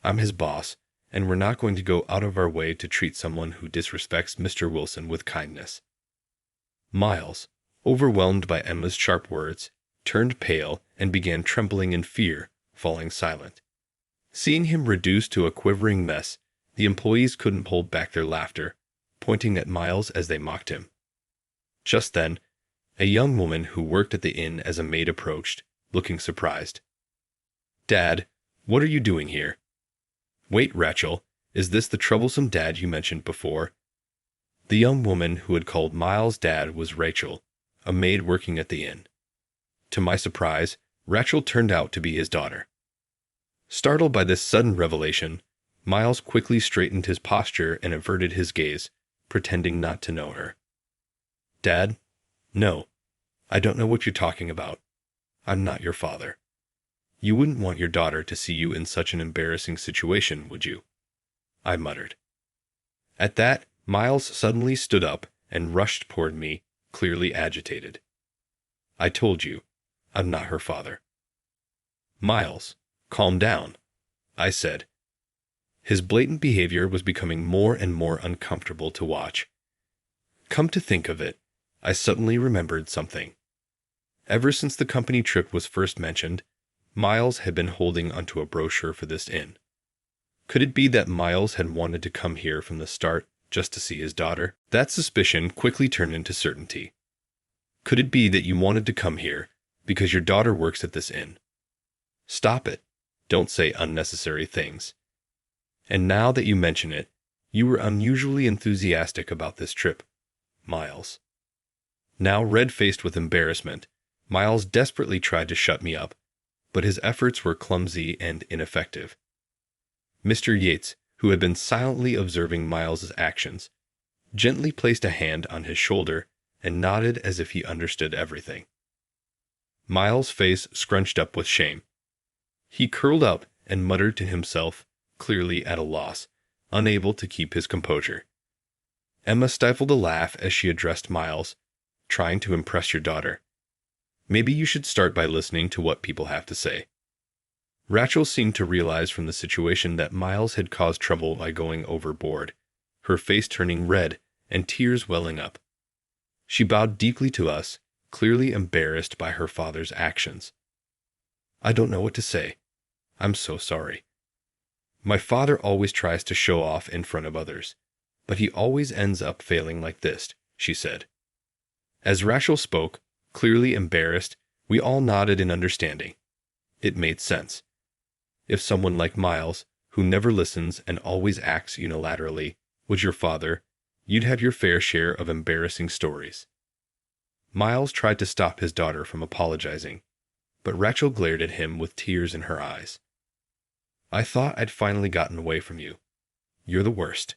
I'm his boss, and we're not going to go out of our way to treat someone who disrespects Mr. Wilson with kindness." Miles, overwhelmed by Emma's sharp words, turned pale and began trembling in fear, falling silent. Seeing him reduced to a quivering mess, the employees couldn't hold back their laughter, pointing at Miles as they mocked him. Just then, a young woman who worked at the inn as a maid approached, looking surprised. "Dad, what are you doing here?" "Wait, Rachel, is this the troublesome dad you mentioned before?" The young woman who had called Miles dad was Rachel, a maid working at the inn. To my surprise, Rachel turned out to be his daughter. Startled by this sudden revelation, Miles quickly straightened his posture and averted his gaze, pretending not to know her. "Dad? No. I don't know what you're talking about. I'm not your father. You wouldn't want your daughter to see you in such an embarrassing situation, would you?" I muttered. At that, Miles suddenly stood up and rushed toward me, clearly agitated. "I told you, I'm not her father." "Miles, calm down," I said. His blatant behavior was becoming more and more uncomfortable to watch. Come to think of it, I suddenly remembered something. Ever since the company trip was first mentioned, Miles had been holding onto a brochure for this inn. Could it be that Miles had wanted to come here from the start just to see his daughter? That suspicion quickly turned into certainty. Could it be that you wanted to come here because your daughter works at this inn? Stop it. Don't say unnecessary things. And now that you mention it, you were unusually enthusiastic about this trip, Miles. Now red-faced with embarrassment, Miles desperately tried to shut me up, but his efforts were clumsy and ineffective. Mr. Yates, who had been silently observing Miles's actions, gently placed a hand on his shoulder and nodded as if he understood everything. Miles' face scrunched up with shame. He curled up and muttered to himself, clearly at a loss, unable to keep his composure. Emma stifled a laugh as she addressed Miles, trying to impress your daughter. Maybe you should start by listening to what people have to say. Rachel seemed to realize from the situation that Miles had caused trouble by going overboard, her face turning red and tears welling up. She bowed deeply to us, clearly embarrassed by her father's actions. "I don't know what to say. I'm so sorry. My father always tries to show off in front of others, but he always ends up failing like this," she said. As Rachel spoke, clearly embarrassed, we all nodded in understanding. It made sense. If someone like Miles, who never listens and always acts unilaterally, was your father, you'd have your fair share of embarrassing stories. Miles tried to stop his daughter from apologizing, but Rachel glared at him with tears in her eyes. "I thought I'd finally gotten away from you. You're the worst."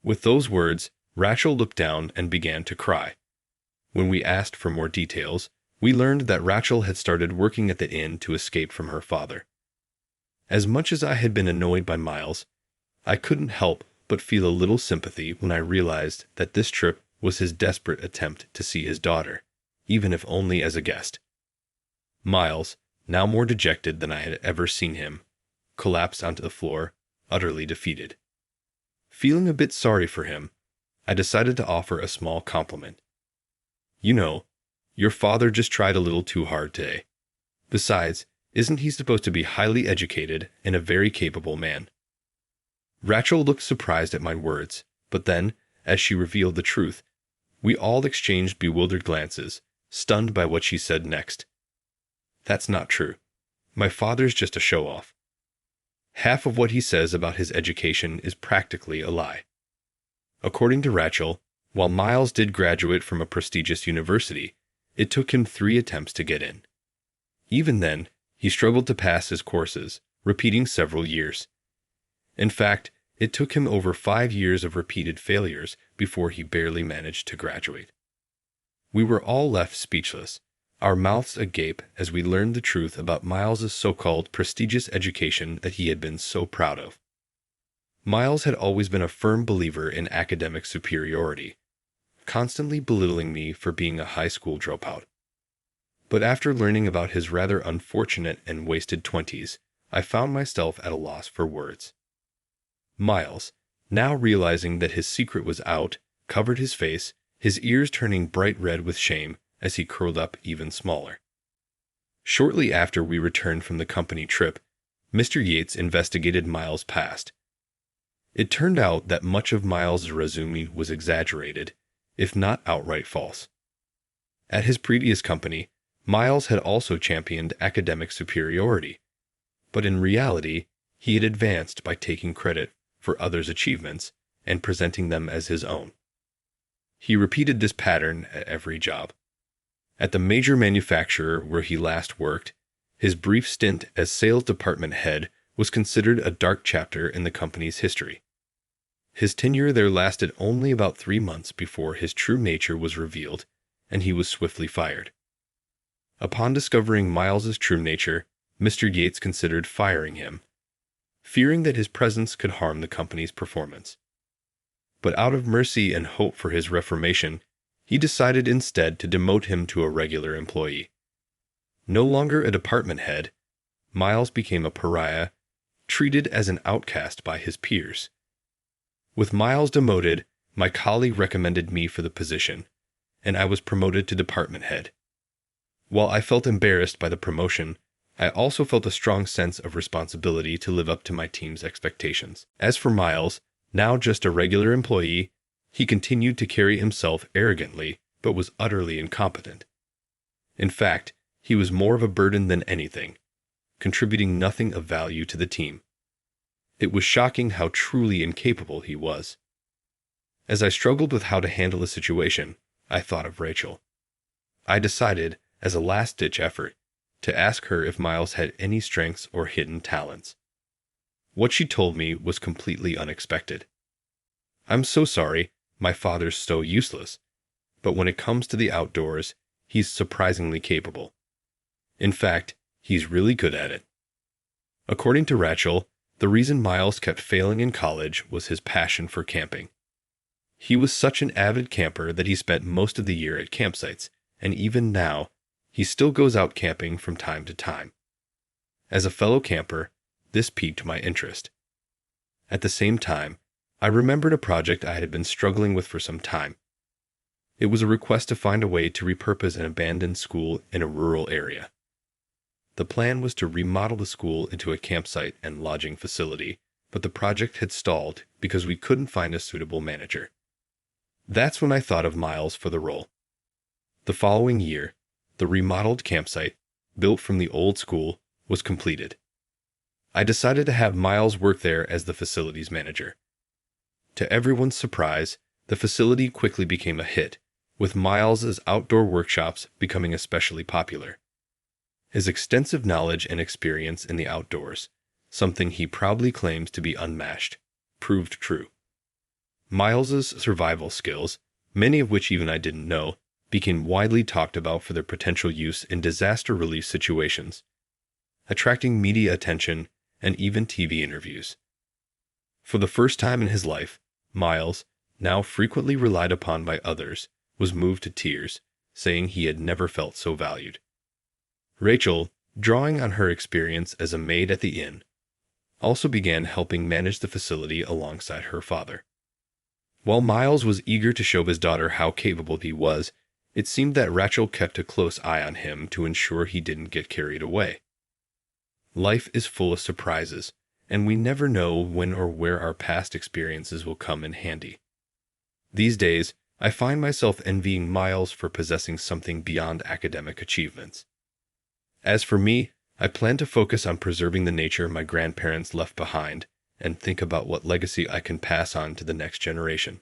With those words, Rachel looked down and began to cry. When we asked for more details, we learned that Rachel had started working at the inn to escape from her father. As much as I had been annoyed by Miles, I couldn't help but feel a little sympathy when I realized that this trip was his desperate attempt to see his daughter, even if only as a guest. Miles, now more dejected than I had ever seen him, collapsed onto the floor, utterly defeated. Feeling a bit sorry for him, I decided to offer a small compliment. "You know, your father just tried a little too hard today. Besides, Isn't he supposed to be highly educated and a very capable man? Rachel looked surprised at my words, but then, as she revealed the truth, we all exchanged bewildered glances, stunned by what she said next. That's not true. My father's just a show-off. Half of what he says about his education is practically a lie. According to Rachel, while Miles did graduate from a prestigious university, it took him 3 attempts to get in. Even then, he struggled to pass his courses, repeating several years. In fact, it took him over 5 years of repeated failures before he barely managed to graduate. We were all left speechless, our mouths agape as we learned the truth about Miles's so-called prestigious education that he had been so proud of. Miles had always been a firm believer in academic superiority, constantly belittling me for being a high school dropout. But after learning about his rather unfortunate and wasted 20s, I found myself at a loss for words. Miles, now realizing that his secret was out, covered his face, his ears turning bright red with shame as he curled up even smaller. Shortly after we returned from the company trip, Mr. Yates investigated Miles' past. It turned out that much of Miles' resume was exaggerated, if not outright false. At his previous company, Miles had also championed academic superiority, but in reality, he had advanced by taking credit for others' achievements and presenting them as his own. He repeated this pattern at every job. At the major manufacturer where he last worked, his brief stint as sales department head was considered a dark chapter in the company's history. His tenure there lasted only about 3 months before his true nature was revealed, and he was swiftly fired. Upon discovering Miles's true nature, Mr. Yates considered firing him, fearing that his presence could harm the company's performance. But out of mercy and hope for his reformation, he decided instead to demote him to a regular employee. No longer a department head, Miles became a pariah, treated as an outcast by his peers. With Miles demoted, my colleague recommended me for the position, and I was promoted to department head. While I felt embarrassed by the promotion, I also felt a strong sense of responsibility to live up to my team's expectations. As for Miles, now just a regular employee, he continued to carry himself arrogantly, but was utterly incompetent. In fact, he was more of a burden than anything, contributing nothing of value to the team. It was shocking how truly incapable he was. As I struggled with how to handle the situation, I thought of Rachel. I decided, as a last-ditch effort, to ask her if Miles had any strengths or hidden talents. What she told me was completely unexpected. "I'm so sorry, my father's so useless, but when it comes to the outdoors, he's surprisingly capable. In fact, he's really good at it." According to Rachel, the reason Miles kept failing in college was his passion for camping. He was such an avid camper that he spent most of the year at campsites, and even now, he still goes out camping from time to time. As a fellow camper, this piqued my interest. At the same time, I remembered a project I had been struggling with for some time. It was a request to find a way to repurpose an abandoned school in a rural area. The plan was to remodel the school into a campsite and lodging facility, but the project had stalled because we couldn't find a suitable manager. That's when I thought of Miles for the role. The following year, the remodeled campsite, built from the old school, was completed. I decided to have Miles work there as the facilities manager. To everyone's surprise, the facility quickly became a hit, with Miles's outdoor workshops becoming especially popular. His extensive knowledge and experience in the outdoors, something he proudly claims to be unmatched, proved true. Miles's survival skills, many of which even I didn't know, became widely talked about for their potential use in disaster relief situations, attracting media attention and even TV interviews. For the first time in his life, Miles, now frequently relied upon by others, was moved to tears, saying he had never felt so valued. Rachel, drawing on her experience as a maid at the inn, also began helping manage the facility alongside her father. While Miles was eager to show his daughter how capable he was, it seemed that Rachel kept a close eye on him to ensure he didn't get carried away. Life is full of surprises, and we never know when or where our past experiences will come in handy. These days, I find myself envying Miles for possessing something beyond academic achievements. As for me, I plan to focus on preserving the nature my grandparents left behind and think about what legacy I can pass on to the next generation.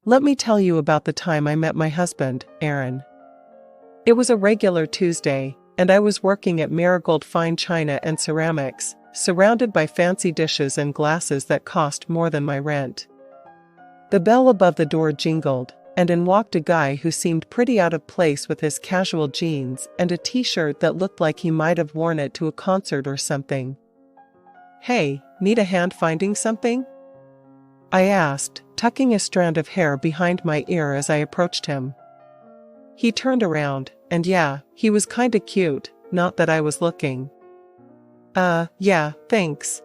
Let me tell you about the time I met my husband, Aaron. It was a regular Tuesday, and I was working at Marigold Fine China and Ceramics, surrounded by fancy dishes and glasses that cost more than my rent. The bell above the door jingled, and in walked a guy who seemed pretty out of place with his casual jeans and a t-shirt that looked like he might have worn it to a concert or something. "Hey, need a hand finding something?" I asked, tucking a strand of hair behind my ear as I approached him. He turned around, and yeah, he was kinda cute, not that I was looking. Yeah, thanks.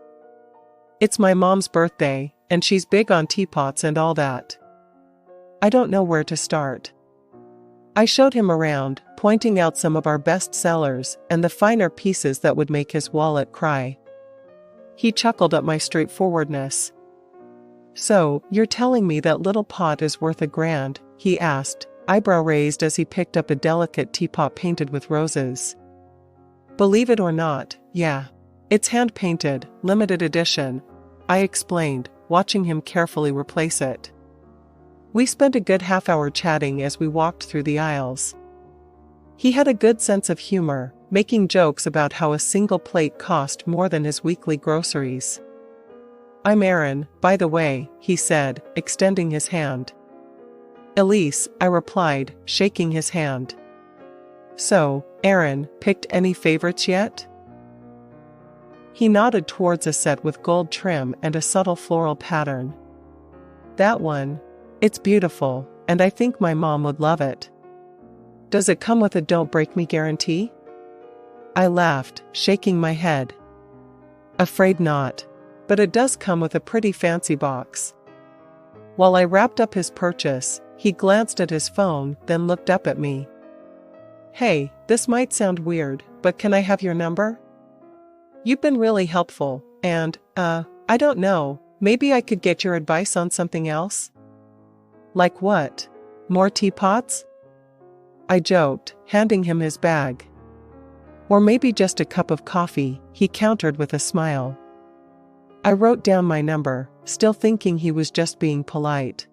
It's my mom's birthday, and she's big on teapots and all that. I don't know where to start. I showed him around, pointing out some of our best sellers and the finer pieces that would make his wallet cry. He chuckled at my straightforwardness. "So, you're telling me that little pot is worth $1,000?" he asked, eyebrow raised as he picked up a delicate teapot painted with roses. "Believe it or not, yeah. It's hand-painted, limited edition," I explained, watching him carefully replace it. We spent a good half-hour chatting as we walked through the aisles. He had a good sense of humor, making jokes about how a single plate cost more than his weekly groceries. "I'm Aaron, by the way," he said, extending his hand. "Elise," I replied, shaking his hand. "So, Aaron, picked any favorites yet?" He nodded towards a set with gold trim and a subtle floral pattern. "That one. It's beautiful, and I think my mom would love it." "Does it come with a don't break me guarantee?" I laughed, shaking my head. "Afraid not. But it does come with a pretty fancy box." While I wrapped up his purchase, he glanced at his phone, then looked up at me. "Hey, this might sound weird, but can I have your number? You've been really helpful, and, I don't know, maybe I could get your advice on something else?" "Like what? More teapots?" I joked, handing him his bag. "Or maybe just a cup of coffee," he countered with a smile. I wrote down my number, still thinking he was just being polite.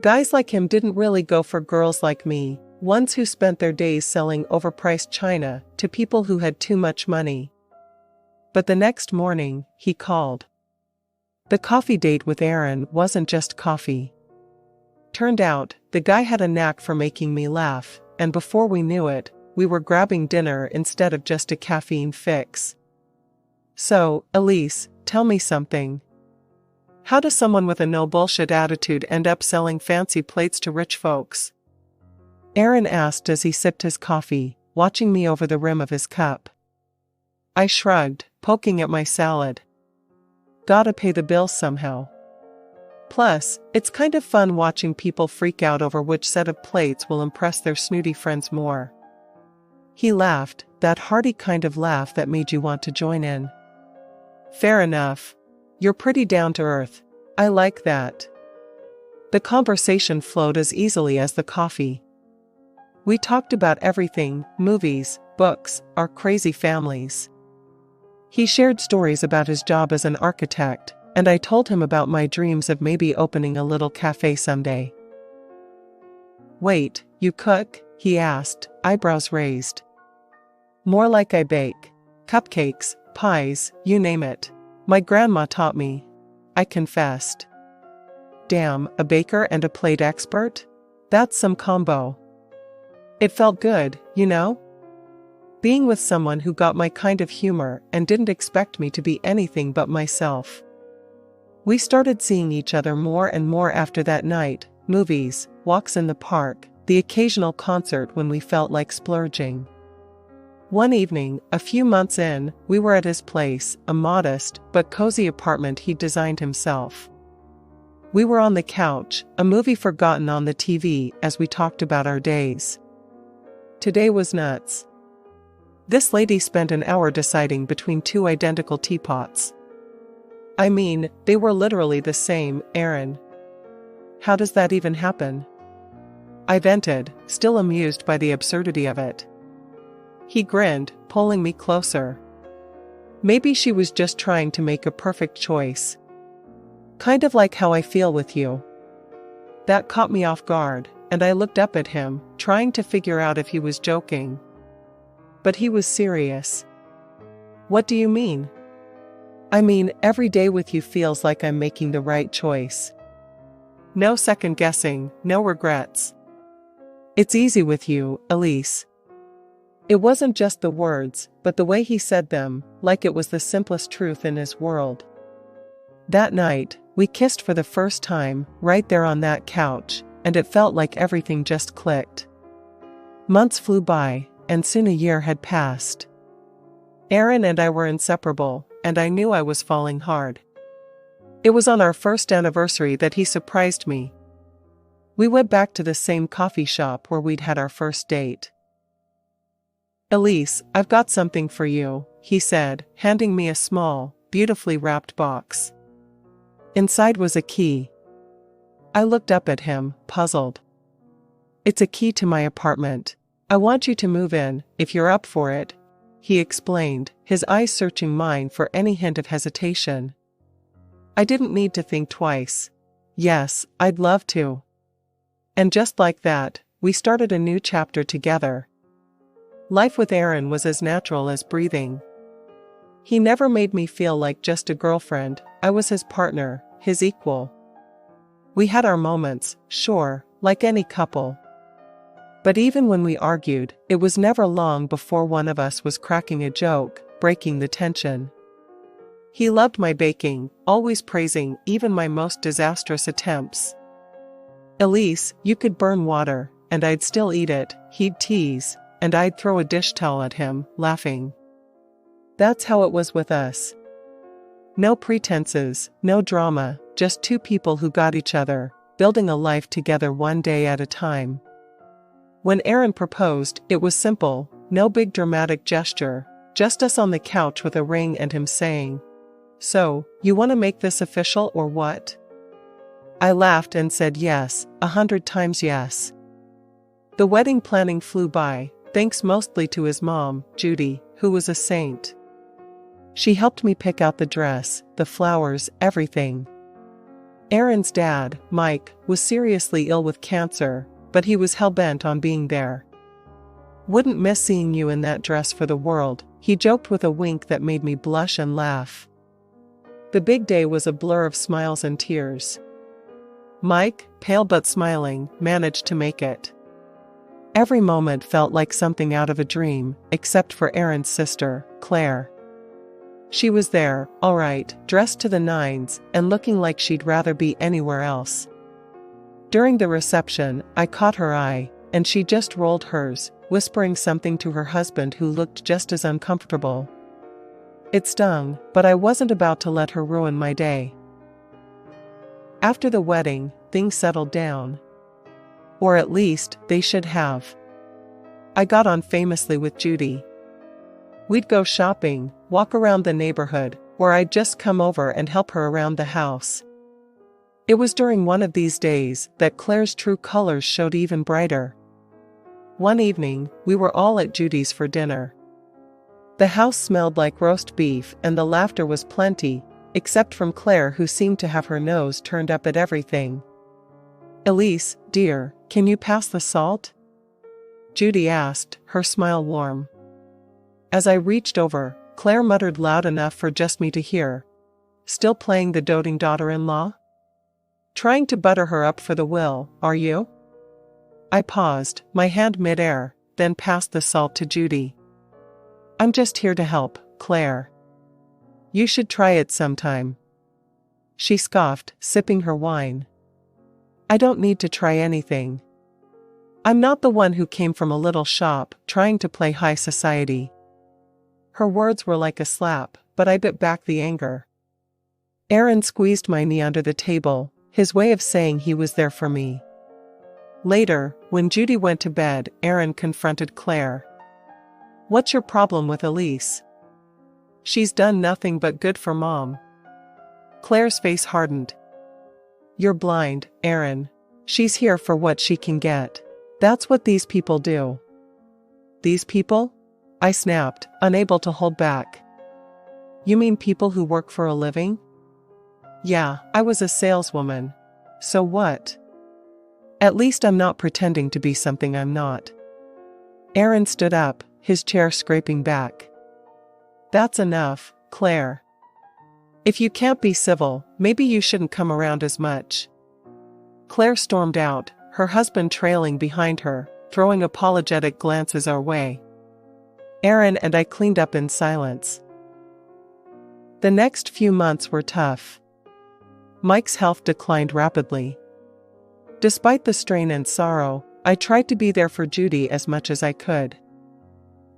Guys like him didn't really go for girls like me, ones who spent their days selling overpriced china to people who had too much money. But the next morning, he called. The coffee date with Aaron wasn't just coffee. Turned out, the guy had a knack for making me laugh, and before we knew it, we were grabbing dinner instead of just a caffeine fix. "So, Elise, tell me something. How does someone with a no-bullshit attitude end up selling fancy plates to rich folks?" Aaron asked as he sipped his coffee, watching me over the rim of his cup. I shrugged, poking at my salad. "Gotta pay the bills somehow. Plus, it's kind of fun watching people freak out over which set of plates will impress their snooty friends more." He laughed, that hearty kind of laugh that made you want to join in. "Fair enough. You're pretty down to earth. I like that." The conversation flowed as easily as the coffee. We talked about everything, movies, books, our crazy families. He shared stories about his job as an architect, and I told him about my dreams of maybe opening a little cafe someday. "Wait, you cook?" he asked, eyebrows raised. "More like I bake. Cupcakes, pies, you name it. My grandma taught me," I confessed. "Damn, a baker and a plate expert? That's some combo." It felt good, you know? Being with someone who got my kind of humor and didn't expect me to be anything but myself. We started seeing each other more and more after that night, movies, walks in the park, the occasional concert when we felt like splurging. One evening, a few months in, we were at his place, a modest but cozy apartment he'd designed himself. We were on the couch, a movie forgotten on the TV as we talked about our days. Today was nuts. This lady spent an hour deciding between two identical teapots. I mean, they were literally the same, Aaron. How does that even happen? I vented, still amused by the absurdity of it. He grinned, pulling me closer. Maybe she was just trying to make a perfect choice. Kind of like how I feel with you. That caught me off guard, and I looked up at him, trying to figure out if he was joking. But he was serious. What do you mean? I mean, every day with you feels like I'm making the right choice. No second guessing, no regrets. It's easy with you, Elise. It wasn't just the words, but the way he said them, like it was the simplest truth in his world. That night, we kissed for the first time, right there on that couch, and it felt like everything just clicked. Months flew by, and soon a year had passed. Aaron and I were inseparable, and I knew I was falling hard. It was on our first anniversary that he surprised me. We went back to the same coffee shop where we'd had our first date. Elise, I've got something for you, he said, handing me a small, beautifully wrapped box. Inside was a key. I looked up at him, puzzled. It's a key to my apartment. I want you to move in, if you're up for it, he explained, his eyes searching mine for any hint of hesitation. I didn't need to think twice. Yes, I'd love to. And just like that, we started a new chapter together. Life with Aaron was as natural as breathing. He never made me feel like just a girlfriend. I was his partner, his equal. We had our moments, sure, like any couple. But even when we argued, it was never long before one of us was cracking a joke, breaking the tension. He loved my baking, always praising even my most disastrous attempts. Elise, you could burn water, and I'd still eat it, he'd tease, and I'd throw a dish towel at him, laughing. That's how it was with us. No pretenses, no drama, just two people who got each other, building a life together one day at a time. When Aaron proposed, it was simple, no big dramatic gesture, just us on the couch with a ring and him saying, "So, you want to make this official or what?" I laughed and said yes, 100 times yes. The wedding planning flew by, thanks mostly to his mom, Judy, who was a saint. She helped me pick out the dress, the flowers, everything. Aaron's dad, Mike, was seriously ill with cancer, but he was hell-bent on being there. "Wouldn't miss seeing you in that dress for the world," he joked with a wink that made me blush and laugh. The big day was a blur of smiles and tears. Mike, pale but smiling, managed to make it. Every moment felt like something out of a dream, except for Aaron's sister, Claire. She was there, all right, dressed to the nines, and looking like she'd rather be anywhere else. During the reception, I caught her eye, and she just rolled hers, whispering something to her husband who looked just as uncomfortable. It stung, but I wasn't about to let her ruin my day. After the wedding, things settled down. Or at least, they should have. I got on famously with Judy. We'd go shopping, walk around the neighborhood, or I'd just come over and help her around the house. It was during one of these days that Claire's true colors showed even brighter. One evening, we were all at Judy's for dinner. The house smelled like roast beef and the laughter was plenty, except from Claire, who seemed to have her nose turned up at everything. "Elise, dear, can you pass the salt?" Judy asked, her smile warm. As I reached over, Claire muttered loud enough for just me to hear, "Still playing the doting daughter-in-law? Trying to butter her up for the will, are you?" I paused, my hand mid-air, then passed the salt to Judy. "I'm just here to help, Claire. You should try it sometime." She scoffed, sipping her wine. "I don't need to try anything. I'm not the one who came from a little shop, trying to play high society." Her words were like a slap, but I bit back the anger. Aaron squeezed my knee under the table, his way of saying he was there for me. Later, when Judy went to bed, Aaron confronted Claire. "What's your problem with Elise? She's done nothing but good for Mom." Claire's face hardened. "You're blind, Aaron. She's here for what she can get. That's what these people do." "These people?" I snapped, unable to hold back. "You mean people who work for a living?" "Yeah, I was a saleswoman. So what?" At least I'm not pretending to be something I'm not. Aaron stood up, his chair scraping back. That's enough, Claire. If you can't be civil, maybe you shouldn't come around as much. Claire stormed out, her husband trailing behind her, throwing apologetic glances our way. Aaron and I cleaned up in silence. The next few months were tough. Mike's health declined rapidly. Despite the strain and sorrow, I tried to be there for Judy as much as I could.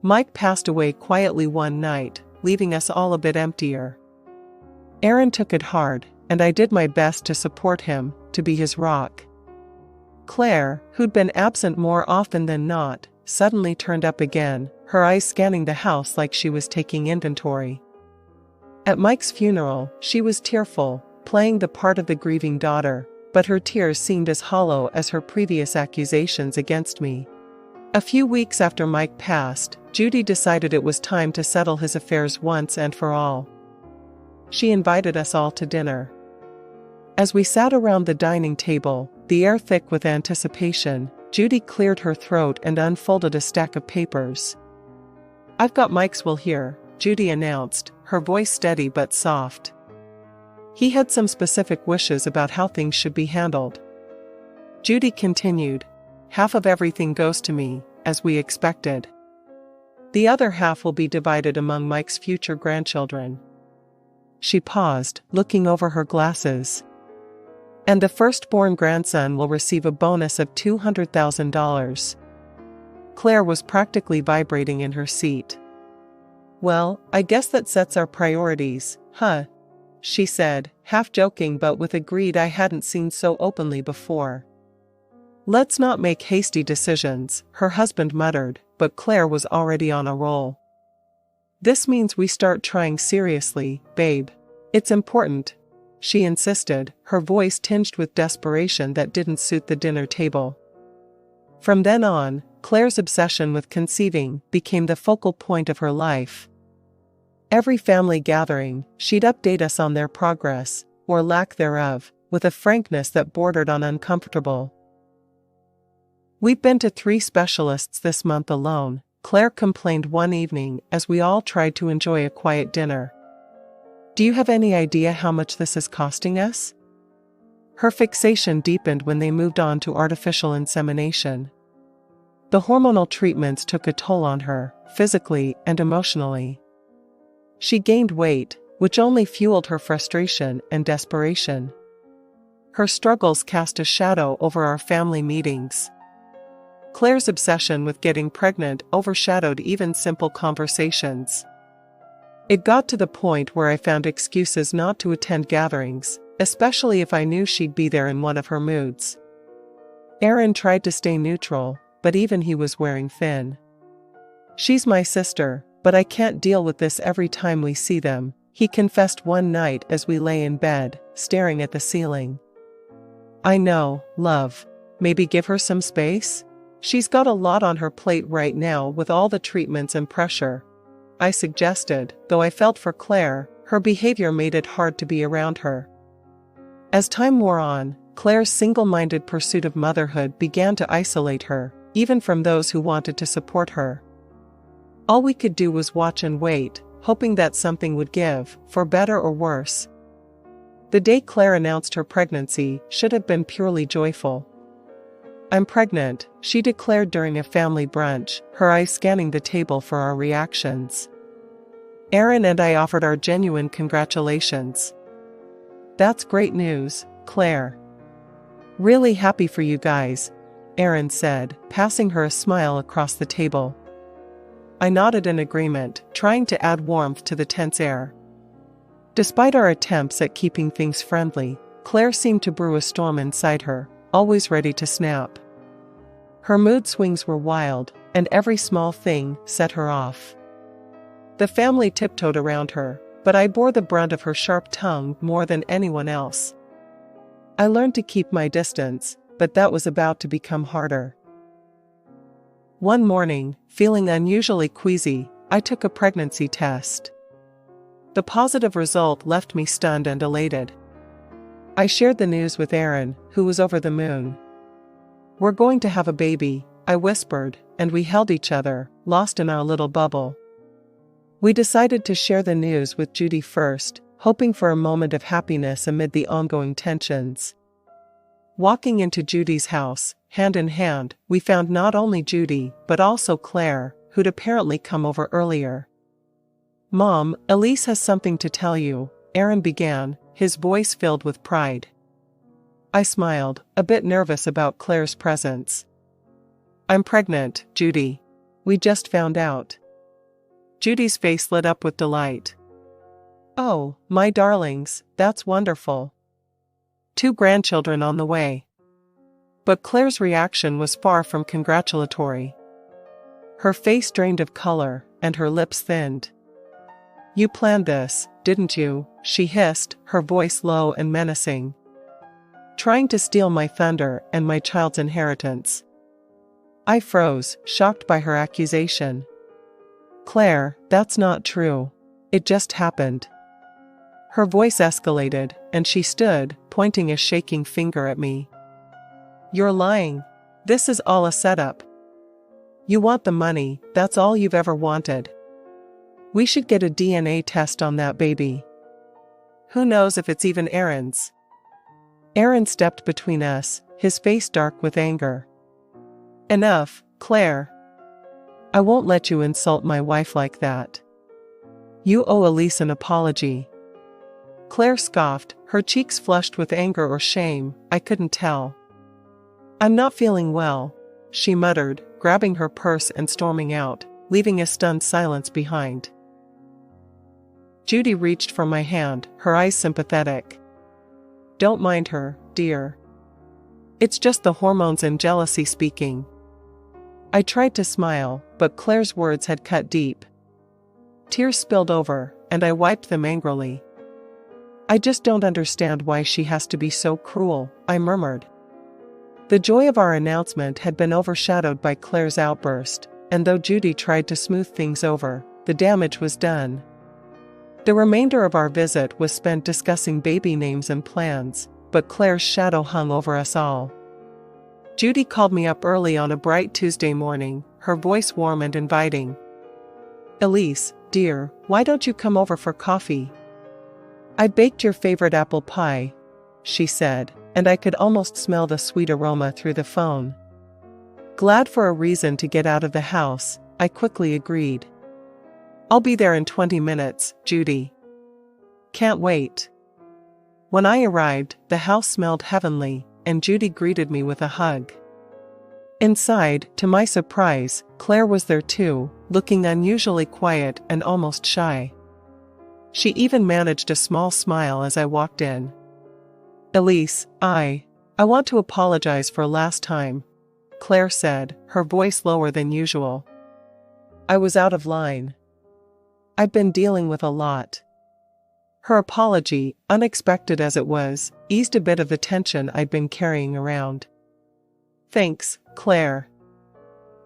Mike passed away quietly one night, leaving us all a bit emptier. Aaron took it hard, and I did my best to support him, to be his rock. Claire, who'd been absent more often than not, suddenly turned up again, her eyes scanning the house like she was taking inventory. At Mike's funeral, she was tearful, playing the part of the grieving daughter, but her tears seemed as hollow as her previous accusations against me. A few weeks after Mike passed, Judy decided it was time to settle his affairs once and for all. She invited us all to dinner. As we sat around the dining table, the air thick with anticipation, Judy cleared her throat and unfolded a stack of papers. "I've got Mike's will here," Judy announced, her voice steady but soft. "He had some specific wishes about how things should be handled." Judy continued, "Half of everything goes to me, as we expected. The other half will be divided among Mike's future grandchildren." She paused, looking over her glasses. "And the firstborn grandson will receive a bonus of $200,000. Claire was practically vibrating in her seat. "Well, I guess that sets our priorities, huh?" she said, half joking but with a greed I hadn't seen so openly before. "Let's not make hasty decisions," her husband muttered, but Claire was already on a roll. "This means we start trying seriously, babe. It's important," she insisted, her voice tinged with desperation that didn't suit the dinner table. From then on, Claire's obsession with conceiving became the focal point of her life. Every family gathering, she'd update us on their progress, or lack thereof, with a frankness that bordered on uncomfortable. "We've been to 3 specialists this month alone," Claire complained one evening as we all tried to enjoy a quiet dinner. "Do you have any idea how much this is costing us?" Her fixation deepened when they moved on to artificial insemination. The hormonal treatments took a toll on her, physically and emotionally. She gained weight, which only fueled her frustration and desperation. Her struggles cast a shadow over our family meetings. Claire's obsession with getting pregnant overshadowed even simple conversations. It got to the point where I found excuses not to attend gatherings, especially if I knew she'd be there in one of her moods. Aaron tried to stay neutral, but even he was wearing thin. "She's my sister, but I can't deal with this every time we see them," he confessed one night as we lay in bed, staring at the ceiling. "I know, love. Maybe give her some space? She's got a lot on her plate right now with all the treatments and pressure," I suggested, though I felt for Claire, her behavior made it hard to be around her. As time wore on, Claire's single-minded pursuit of motherhood began to isolate her, even from those who wanted to support her. All we could do was watch and wait, hoping that something would give, for better or worse. The day Claire announced her pregnancy should have been purely joyful. "I'm pregnant," she declared during a family brunch, her eyes scanning the table for our reactions. Aaron and I offered our genuine congratulations. "That's great news, Claire. Really happy for you guys," Aaron said, passing her a smile across the table. I nodded in agreement, trying to add warmth to the tense air. Despite our attempts at keeping things friendly, Claire seemed to brew a storm inside her, always ready to snap. Her mood swings were wild, and every small thing set her off. The family tiptoed around her, but I bore the brunt of her sharp tongue more than anyone else. I learned to keep my distance, but that was about to become harder. One morning, feeling unusually queasy, I took a pregnancy test. The positive result left me stunned and elated. I shared the news with Aaron, who was over the moon. "We're going to have a baby," I whispered, and we held each other, lost in our little bubble. We decided to share the news with Judy first, hoping for a moment of happiness amid the ongoing tensions. Walking into Judy's house, hand in hand, we found not only Judy, but also Claire, who'd apparently come over earlier. "Mom, Elise has something to tell you," Aaron began, his voice filled with pride. I smiled, a bit nervous about Claire's presence. "I'm pregnant, Judy. We just found out." Judy's face lit up with delight. "Oh, my darlings, that's wonderful. 2 grandchildren on the way." But Claire's reaction was far from congratulatory. Her face drained of color, and her lips thinned. "You planned this, didn't you?" she hissed, her voice low and menacing. "Trying to steal my thunder and my child's inheritance." I froze, shocked by her accusation. "Claire, that's not true. It just happened." Her voice escalated, and she stood, pointing a shaking finger at me. "You're lying. This is all a setup. You want the money, that's all you've ever wanted. We should get a DNA test on that baby. Who knows if it's even Aaron's?" Aaron stepped between us, his face dark with anger. "Enough, Claire. I won't let you insult my wife like that. You owe Elise an apology." Claire scoffed, her cheeks flushed with anger or shame, I couldn't tell. "I'm not feeling well," she muttered, grabbing her purse and storming out, leaving a stunned silence behind. Judy reached for my hand, her eyes sympathetic. "Don't mind her, dear. It's just the hormones and jealousy speaking." I tried to smile, but Claire's words had cut deep. Tears spilled over, and I wiped them angrily. "I just don't understand why she has to be so cruel," I murmured. The joy of our announcement had been overshadowed by Claire's outburst, and though Judy tried to smooth things over, the damage was done. The remainder of our visit was spent discussing baby names and plans, but Claire's shadow hung over us all. Judy called me up early on a bright Tuesday morning, her voice warm and inviting. "Elise, dear, why don't you come over for coffee? I baked your favorite apple pie," she said, and I could almost smell the sweet aroma through the phone. Glad for a reason to get out of the house, I quickly agreed. "I'll be there in 20 minutes, Judy." "Can't wait." When I arrived, the house smelled heavenly, and Judy greeted me with a hug. Inside, to my surprise, Claire was there too, looking unusually quiet and almost shy. She even managed a small smile as I walked in. "Elise, I want to apologize for last time," Claire said, her voice lower than usual. "I was out of line. I've been dealing with a lot." Her apology, unexpected as it was, eased a bit of the tension I'd been carrying around. "Thanks, Claire.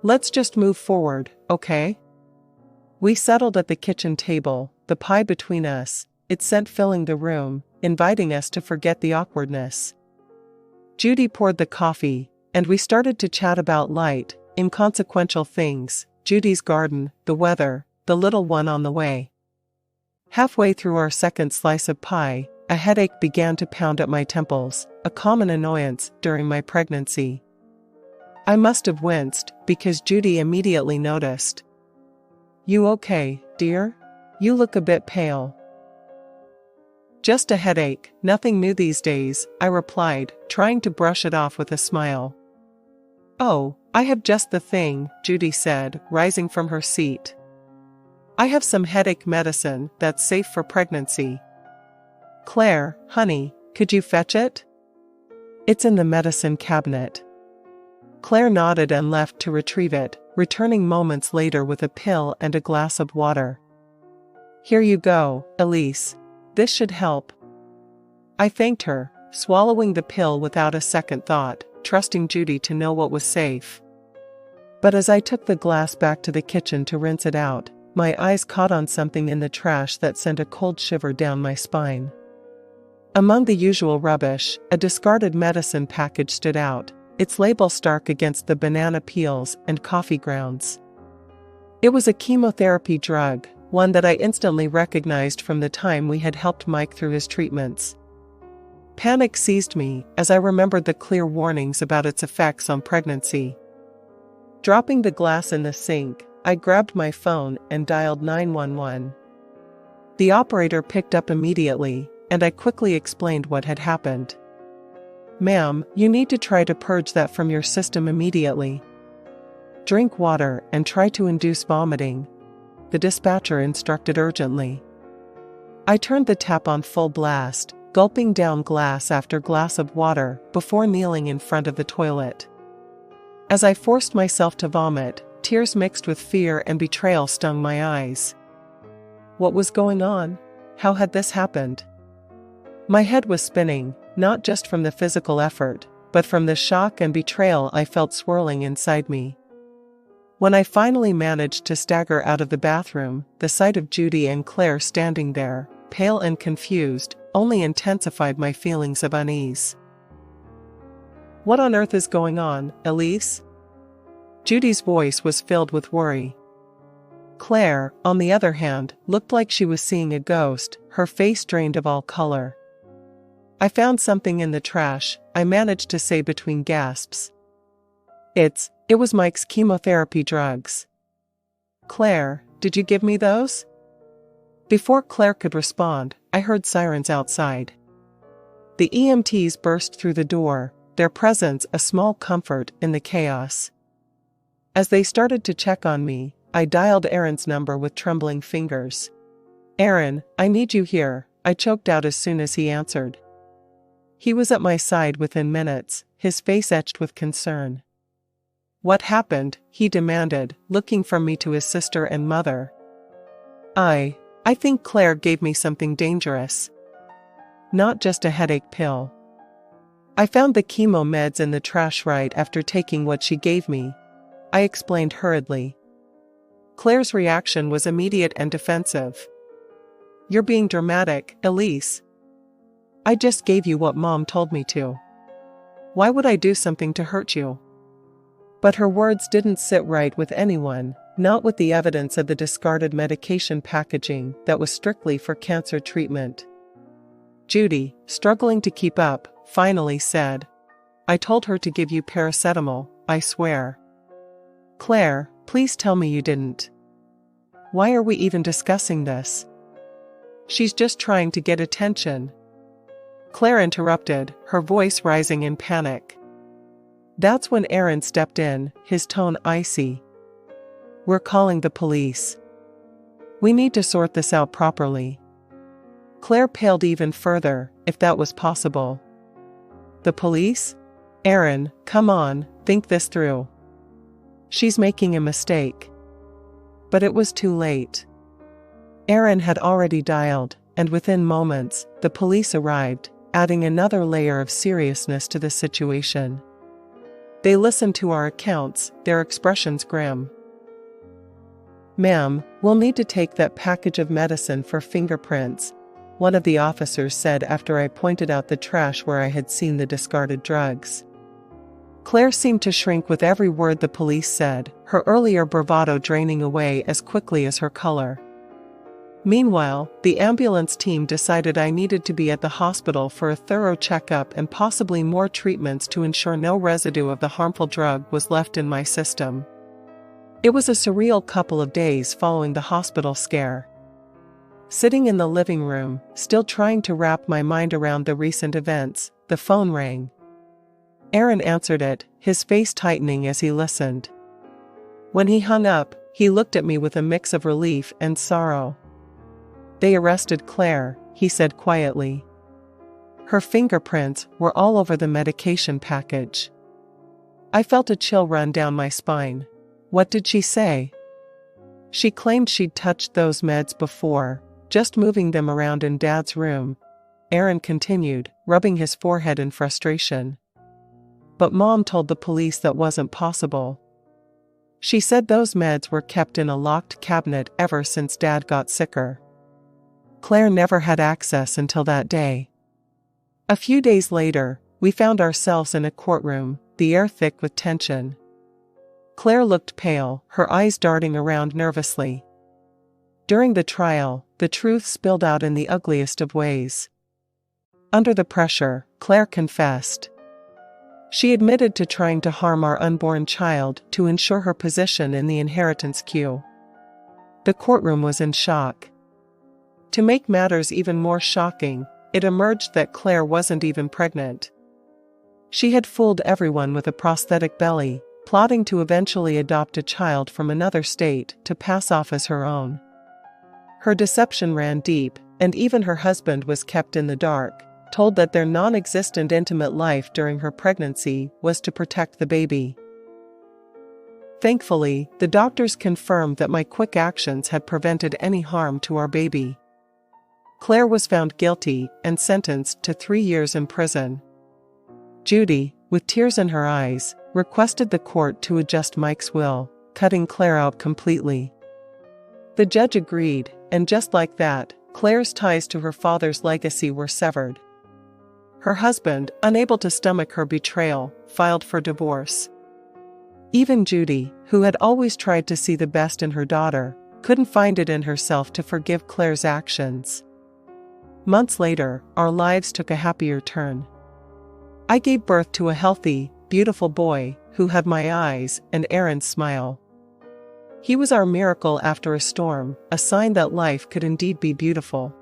Let's just move forward, okay?" We settled at the kitchen table, the pie between us, its scent filling the room, inviting us to forget the awkwardness. Judy poured the coffee, and we started to chat about light, inconsequential things, Judy's garden, the weather, the little one on the way. Halfway through our second slice of pie, a headache began to pound at my temples, a common annoyance during my pregnancy. I must have winced, because Judy immediately noticed. "You okay, dear? You look a bit pale." "Just a headache, nothing new these days," I replied, trying to brush it off with a smile. "Oh, I have just the thing," Judy said, rising from her seat. "I have some headache medicine that's safe for pregnancy." "Claire, honey, could you fetch it?" "It's in the medicine cabinet." Claire nodded and left to retrieve it, returning moments later with a pill and a glass of water. "Here you go, Elise. This should help." I thanked her, swallowing the pill without a second thought, trusting Judy to know what was safe. But as I took the glass back to the kitchen to rinse it out, my eyes caught on something in the trash that sent a cold shiver down my spine. Among the usual rubbish, a discarded medicine package stood out, its label stark against the banana peels and coffee grounds. It was a chemotherapy drug, one that I instantly recognized from the time we had helped Mike through his treatments. Panic seized me as I remembered the clear warnings about its effects on pregnancy. Dropping the glass in the sink, I grabbed my phone and dialed 911. The operator picked up immediately, and I quickly explained what had happened. "Ma'am, you need to try to purge that from your system immediately. Drink water and try to induce vomiting," the dispatcher instructed urgently. I turned the tap on full blast, gulping down glass after glass of water before kneeling in front of the toilet. As I forced myself to vomit, tears mixed with fear and betrayal stung my eyes. What was going on? How had this happened? My head was spinning, not just from the physical effort, but from the shock and betrayal I felt swirling inside me. When I finally managed to stagger out of the bathroom, the sight of Judy and Claire standing there, pale and confused, only intensified my feelings of unease. "What on earth is going on, Elise?" Judy's voice was filled with worry. Claire, on the other hand, looked like she was seeing a ghost, her face drained of all color. "I found something in the trash," I managed to say between gasps. It was Mike's chemotherapy drugs." "Claire, did you give me those?" Before Claire could respond, I heard sirens outside. The EMTs burst through the door, their presence a small comfort in the chaos. As they started to check on me, I dialed Aaron's number with trembling fingers. "Aaron, I need you here," I choked out as soon as he answered. He was at my side within minutes, his face etched with concern. "What happened?" he demanded, looking from me to his sister and mother. I think Claire gave me something dangerous. Not just a headache pill. I found the chemo meds in the trash right after taking what she gave me," I explained hurriedly. Claire's reaction was immediate and defensive. "You're being dramatic, Elise. I just gave you what Mom told me to. Why would I do something to hurt you?" But her words didn't sit right with anyone, not with the evidence of the discarded medication packaging that was strictly for cancer treatment. Judy, struggling to keep up, finally said, "I told her to give you paracetamol, I swear." "Claire, please tell me you didn't. Why are we even discussing this? She's just trying to get attention." Claire interrupted, her voice rising in panic. That's when Aaron stepped in, his tone icy. "We're calling the police. We need to sort this out properly." Claire paled even further, if that was possible. "The police? Aaron, come on, think this through. She's making a mistake." But it was too late. Aaron had already dialed, and within moments, the police arrived, adding another layer of seriousness to the situation. They listened to our accounts, their expressions grim. "Ma'am, we'll need to take that package of medicine for fingerprints," one of the officers said after I pointed out the trash where I had seen the discarded drugs. Claire seemed to shrink with every word the police said, her earlier bravado draining away as quickly as her color. Meanwhile, the ambulance team decided I needed to be at the hospital for a thorough checkup and possibly more treatments to ensure no residue of the harmful drug was left in my system. It was a surreal couple of days following the hospital scare. Sitting in the living room, still trying to wrap my mind around the recent events, the phone rang. Aaron answered it, his face tightening as he listened. When he hung up, he looked at me with a mix of relief and sorrow. "They arrested Claire," he said quietly. "Her fingerprints were all over the medication package." I felt a chill run down my spine. What did she say? She claimed she'd touched those meds before, just moving them around in Dad's room. Aaron continued, rubbing his forehead in frustration. "But Mom told the police that wasn't possible. She said those meds were kept in a locked cabinet ever since Dad got sicker. Claire never had access until that day." A few days later, we found ourselves in a courtroom, the air thick with tension. Claire looked pale, her eyes darting around nervously. During the trial, the truth spilled out in the ugliest of ways. Under the pressure, Claire confessed. She admitted to trying to harm our unborn child to ensure her position in the inheritance queue. The courtroom was in shock. To make matters even more shocking, it emerged that Claire wasn't even pregnant. She had fooled everyone with a prosthetic belly, plotting to eventually adopt a child from another state to pass off as her own. Her deception ran deep, and even her husband was kept in the dark, told that their non-existent intimate life during her pregnancy was to protect the baby. Thankfully, the doctors confirmed that my quick actions had prevented any harm to our baby. Claire was found guilty and sentenced to 3 years in prison. Judy, with tears in her eyes, requested the court to adjust Mike's will, cutting Claire out completely. The judge agreed, and just like that, Claire's ties to her father's legacy were severed. Her husband, unable to stomach her betrayal, filed for divorce. Even Judy, who had always tried to see the best in her daughter, couldn't find it in herself to forgive Claire's actions. Months later, our lives took a happier turn. I gave birth to a healthy, beautiful boy who had my eyes and Aaron's smile. He was our miracle after a storm, a sign that life could indeed be beautiful.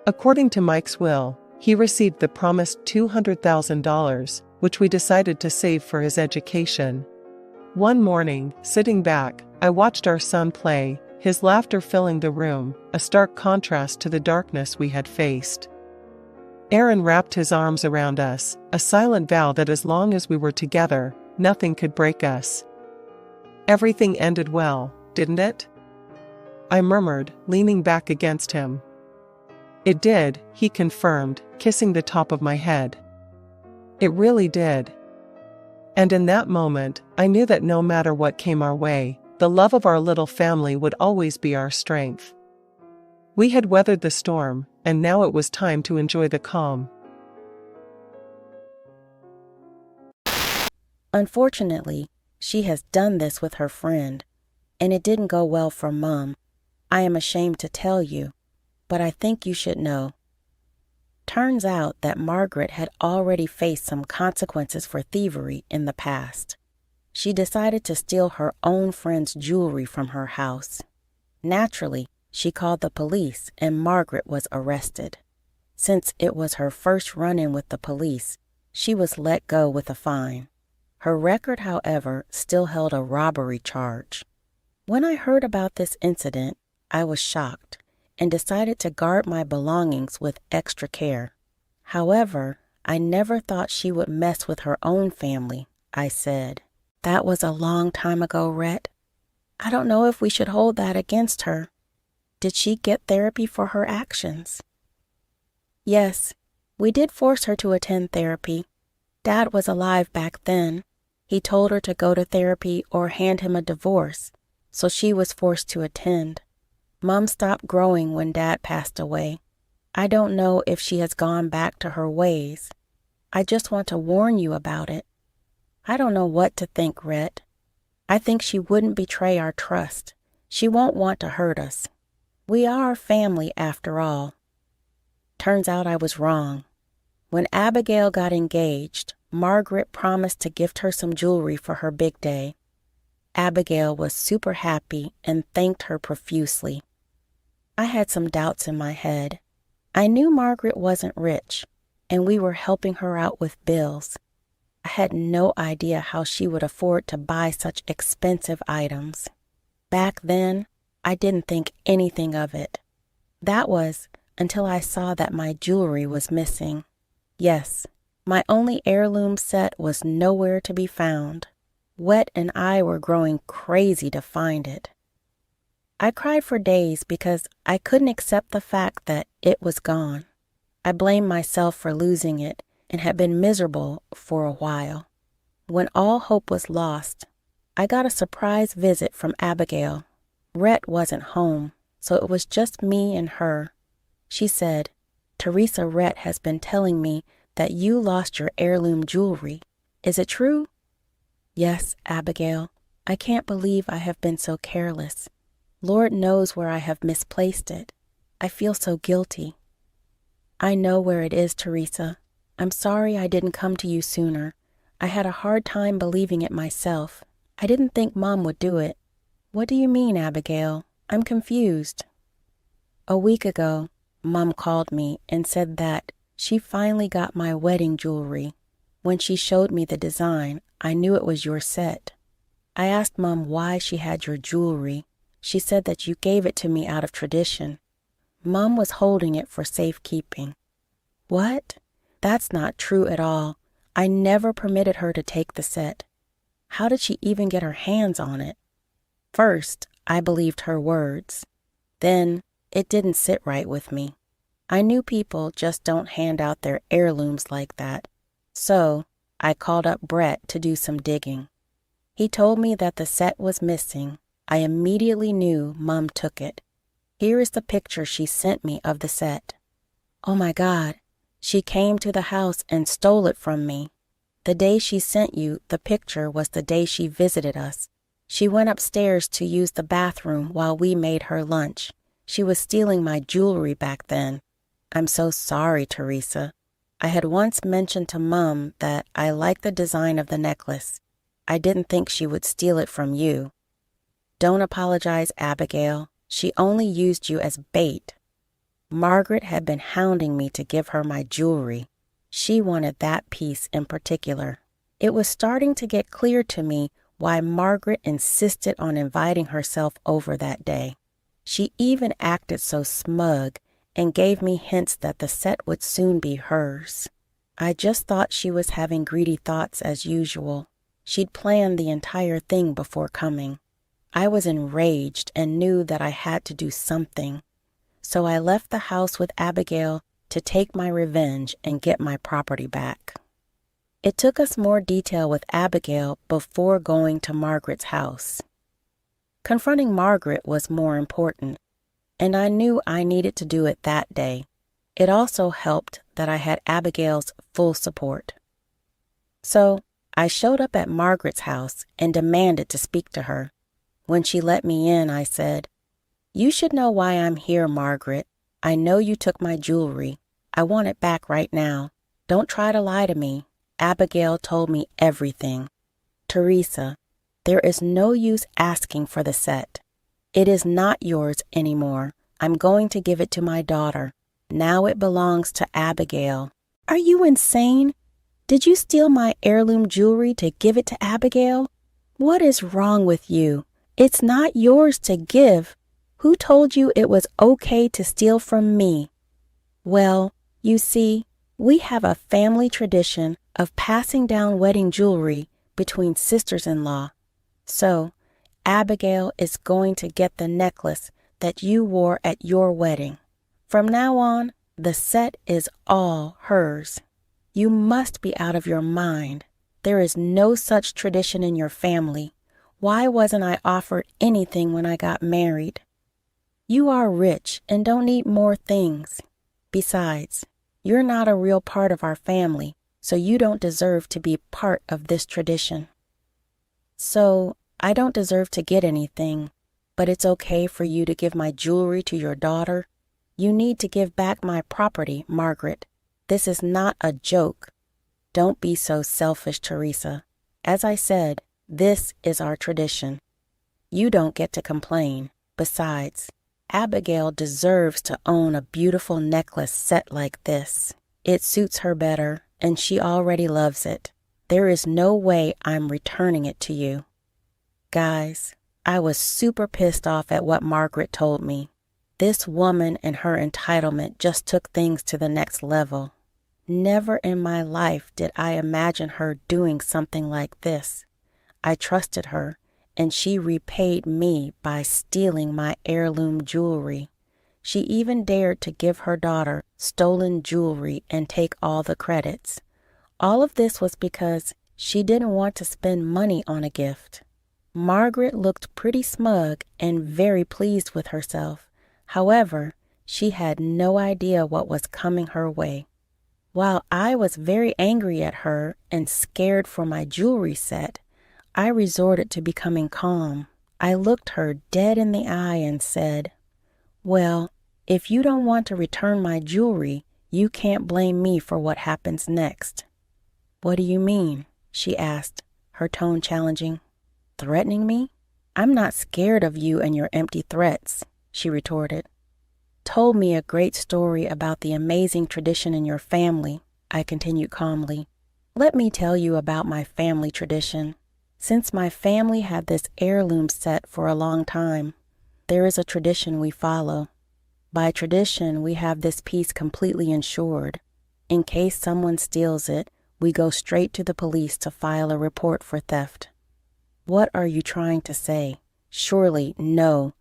According to Mike's will, he received the promised $200,000, which we decided to save for his education. One morning, sitting back, I watched our son play, his laughter filling the room, a stark contrast to the darkness we had faced. Aaron wrapped his arms around us, a silent vow that as long as we were together, nothing could break us. Everything ended well, didn't it? I murmured, leaning back against him. It did, he confirmed, kissing the top of my head. It really did. And in that moment, I knew that no matter what came our way, the love of our little family would always be our strength. We had weathered the storm, and now it was time to enjoy the calm. Unfortunately, she has done this with her friend, and it didn't go well for Mom. I am ashamed to tell you, but I think you should know. Turns out that Margaret had already faced some consequences for thievery in the past. She decided to steal her own friend's jewelry from her house. Naturally, she called the police and Margaret was arrested. Since it was her first run-in with the police, she was let go with a fine. Her record, however, still held a robbery charge. When I heard about this incident, I was shocked and decided to guard my belongings with extra care. However, I never thought she would mess with her own family, I said. That was a long time ago, Rhett. I don't know if we should hold that against her. Did she get therapy for her actions? Yes, we did force her to attend therapy. Dad was alive back then. He told her to go to therapy or hand him a divorce, so she was forced to attend. Mom stopped growing when Dad passed away. I don't know if she has gone back to her ways. I just want to warn you about it. I don't know what to think, Rhett. I think she wouldn't betray our trust. She won't want to hurt us. We are family after all. Turns out I was wrong. When Abigail got engaged, Margaret promised to gift her some jewelry for her big day. Abigail was super happy and thanked her profusely. I had some doubts in my head. I knew Margaret wasn't rich, and we were helping her out with bills. I had no idea how she would afford to buy such expensive items. Back then, I didn't think anything of it. That was until I saw that my jewelry was missing. Yes, my only heirloom set was nowhere to be found. Wet and I were growing crazy to find it. I cried for days because I couldn't accept the fact that it was gone. I blamed myself for losing it and had been miserable for a while. When all hope was lost, I got a surprise visit from Abigail. Rhett wasn't home, so it was just me and her. She said, "Teresa Rhett has been telling me that you lost your heirloom jewelry, Is it true? Yes, Abigail. I can't believe I have been so careless. Lord knows where I have misplaced it. I feel so guilty. I know where it is, Teresa. I'm sorry I didn't come to you sooner. I had a hard time believing it myself. I didn't think Mom would do it. What do you mean, Abigail? I'm confused. A week ago, Mom called me and said that she finally got my wedding jewelry. When she showed me the design, I knew it was your set. I asked Mom why she had your jewelry. She said that you gave it to me out of tradition. Mom was holding it for safekeeping. What? That's not true at all. I never permitted her to take the set. How did she even get her hands on it? First, I believed her words. Then, it didn't sit right with me. I knew people just don't hand out their heirlooms like that. So, I called up Brett to do some digging. He told me that the set was missing. I immediately knew Mom took it. Here is the picture she sent me of the set. Oh my God, she came to the house and stole it from me. The day she sent you the picture was the day she visited us. She went upstairs to use the bathroom while we made her lunch. She was stealing my jewelry back then. I'm so sorry, Teresa. I had once mentioned to Mom that I liked the design of the necklace. I didn't think she would steal it from you. Don't apologize, Abigail. She only used you as bait. Margaret had been hounding me to give her my jewelry. She wanted that piece in particular. It was starting to get clear to me why Margaret insisted on inviting herself over that day. She even acted so smug and gave me hints that the set would soon be hers. I just thought she was having greedy thoughts as usual. She'd planned the entire thing before coming. I was enraged and knew that I had to do something. So I left the house with Abigail to take my revenge and get my property back. It took us more detail with Abigail before going to Margaret's house. Confronting Margaret was more important, and I knew I needed to do it that day. It also helped that I had Abigail's full support. So I showed up at Margaret's house and demanded to speak to her. When she let me in, I said, "You should know why I'm here, Margaret. I know you took my jewelry. I want it back right now. Don't try to lie to me." Abigail told me everything. Teresa, there is no use asking for the set. It is not yours anymore. I'm going to give it to my daughter. Now it belongs to Abigail. Are you insane? Did you steal my heirloom jewelry to give it to Abigail? What is wrong with you? It's not yours to give. Who told you it was okay to steal from me? Well, you see, we have a family tradition of passing down wedding jewelry between sisters-in-law. So, Abigail is going to get the necklace that you wore at your wedding. From now on, the set is all hers. You must be out of your mind. There is no such tradition in your family. Why wasn't I offered anything when I got married? You are rich and don't need more things. Besides, you're not a real part of our family, so you don't deserve to be part of this tradition. So, I don't deserve to get anything, but it's okay for you to give my jewelry to your daughter. You need to give back my property, Margaret. This is not a joke. Don't be so selfish, Teresa. As I said, this is our tradition. You don't get to complain. Besides, Abigail deserves to own a beautiful necklace set like this. It suits her better, and she already loves it. There is no way I'm returning it to you. Guys, I was super pissed off at what Margaret told me. This woman and her entitlement just took things to the next level. Never in my life did I imagine her doing something like this. I trusted her, and she repaid me by stealing my heirloom jewelry. She even dared to give her daughter stolen jewelry and take all the credits. All of this was because she didn't want to spend money on a gift. Margaret looked pretty smug and very pleased with herself. However, she had no idea what was coming her way. While I was very angry at her and scared for my jewelry set, I resorted to becoming calm. I looked her dead in the eye and said, "Well, if you don't want to return my jewelry, you can't blame me for what happens next." "What do you mean?" she asked, her tone challenging. "Threatening me? I'm not scared of you and your empty threats," she retorted. "Told me a great story about the amazing tradition in your family," I continued calmly. "Let me tell you about my family tradition. Since my family had this heirloom set for a long time, there is a tradition we follow. By tradition, we have this piece completely insured. In case someone steals it, we go straight to the police to file a report for theft." "What are you trying to say? Surely, no,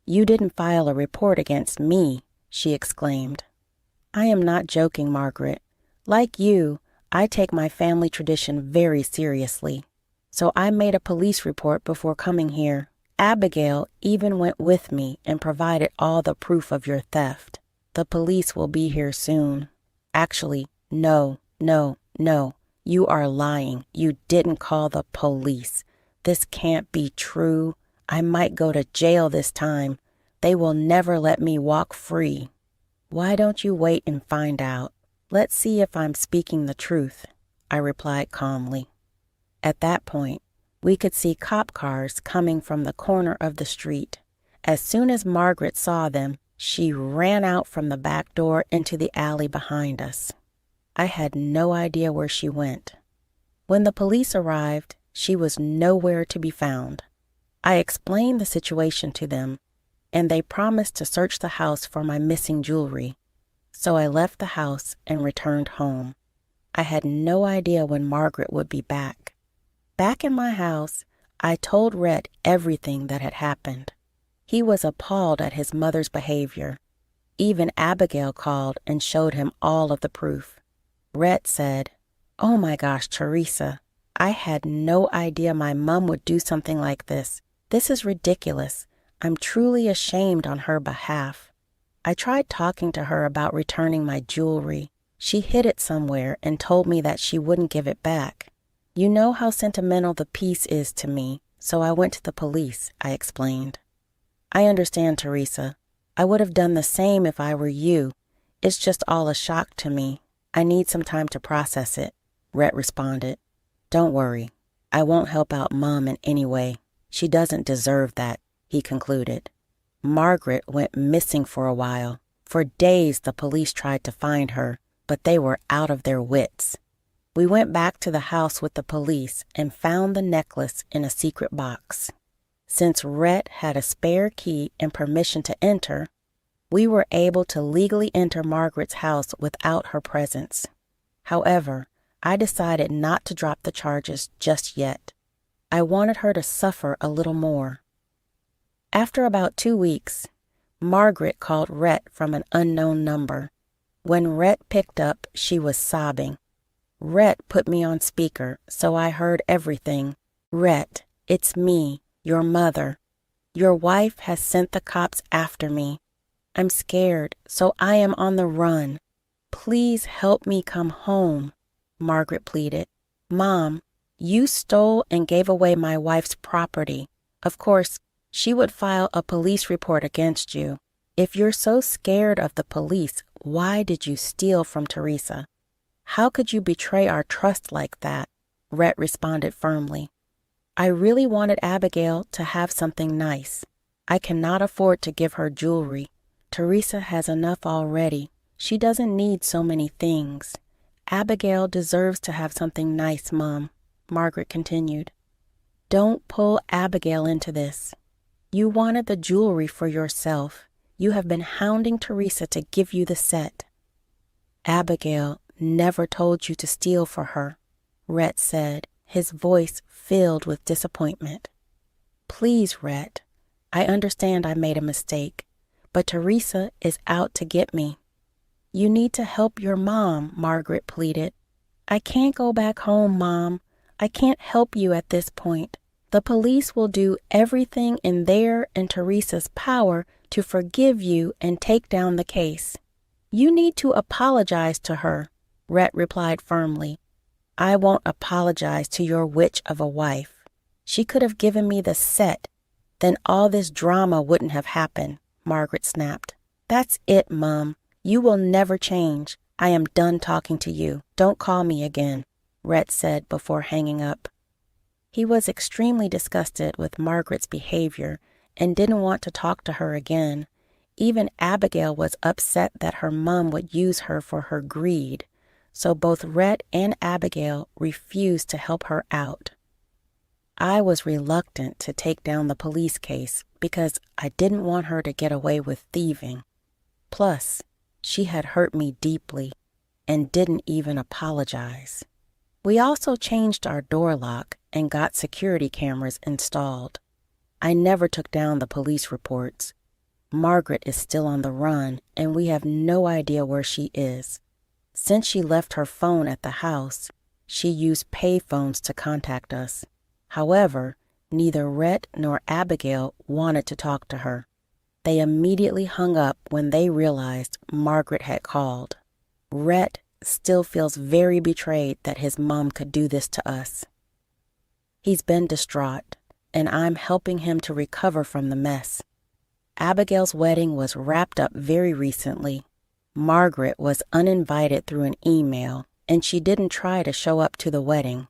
you didn't file a report against me," she exclaimed. "I am not joking, Margaret. Like you, I take my family tradition very seriously. So I made a police report before coming here. Abigail even went with me and provided all the proof of your theft. The police will be here soon." "Actually, no. You are lying. You didn't call the police. This can't be true. I might go to jail this time. They will never let me walk free." "Why don't you wait and find out? Let's see if I'm speaking the truth," I replied calmly. At that point, we could see cop cars coming from the corner of the street. As soon as Margaret saw them, she ran out from the back door into the alley behind us. I had no idea where she went. When the police arrived, she was nowhere to be found. I explained the situation to them, and they promised to search the house for my missing jewelry. So I left the house and returned home. I had no idea when Margaret would be back. Back in my house, I told Rhett everything that had happened. He was appalled at his mother's behavior. Even Abigail called and showed him all of the proof. Rhett said, "Oh my gosh, Teresa, I had no idea my mom would do something like this. This is ridiculous. I'm truly ashamed on her behalf. I tried talking to her about returning my jewelry. She hid it somewhere and told me that she wouldn't give it back. You know how sentimental the piece is to me, so I went to the police," I explained. "I understand, Teresa. I would have done the same if I were you. It's just all a shock to me. I need some time to process it," Rhett responded. "Don't worry. I won't help out Mom in any way. She doesn't deserve that," he concluded. Margaret went missing for a while. For days, the police tried to find her, but they were out of their wits. We went back to the house with the police and found the necklace in a secret box. Since Rhett had a spare key and permission to enter, we were able to legally enter Margaret's house without her presence. However, I decided not to drop the charges just yet. I wanted her to suffer a little more. After about 2 weeks, Margaret called Rhett from an unknown number. When Rhett picked up, she was sobbing. Rhett put me on speaker, so I heard everything. "Rhett, it's me, your mother. Your wife has sent the cops after me. I'm scared, so I am on the run. Please help me come home," Margaret pleaded. "Mom, you stole and gave away my wife's property. Of course, she would file a police report against you. If you're so scared of the police, why did you steal from Teresa? How could you betray our trust like that?" Rhett responded firmly. "I really wanted Abigail to have something nice. I cannot afford to give her jewelry. Teresa has enough already. She doesn't need so many things. Abigail deserves to have something nice, Mom," Margaret continued. "Don't pull Abigail into this. You wanted the jewelry for yourself. You have been hounding Teresa to give you the set." "Abigail never told you to steal for her," Rhett said, his voice filled with disappointment. "Please, Rhett, I understand I made a mistake, but Teresa is out to get me." "You need to help your mom," Margaret pleaded. "I can't go back home, Mom. I can't help you at this point. The police will do everything in their and Teresa's power to forgive you and take down the case." You need to apologize to her, Rhett replied firmly. I won't apologize to your witch of a wife. She could have given me the set. Then all this drama wouldn't have happened, Margaret snapped. That's it, Mom. You will never change. I am done talking to you. Don't call me again, Rhett said before hanging up. He was extremely disgusted with Margaret's behavior and didn't want to talk to her again. Even Abigail was upset that her mom would use her for her greed, so both Rhett and Abigail refused to help her out. I was reluctant to take down the police case because I didn't want her to get away with thieving. Plus, she had hurt me deeply and didn't even apologize. We also changed our door lock and got security cameras installed. I never took down the police reports. Margaret is still on the run, and we have no idea where she is. Since she left her phone at the house, she used payphones to contact us. However, neither Rhett nor Abigail wanted to talk to her. They immediately hung up when they realized Margaret had called. Rhett still feels very betrayed that his mom could do this to us. He's been distraught, and I'm helping him to recover from the mess. Abigail's wedding was wrapped up very recently. Margaret was uninvited through an email, and she didn't try to show up to the wedding.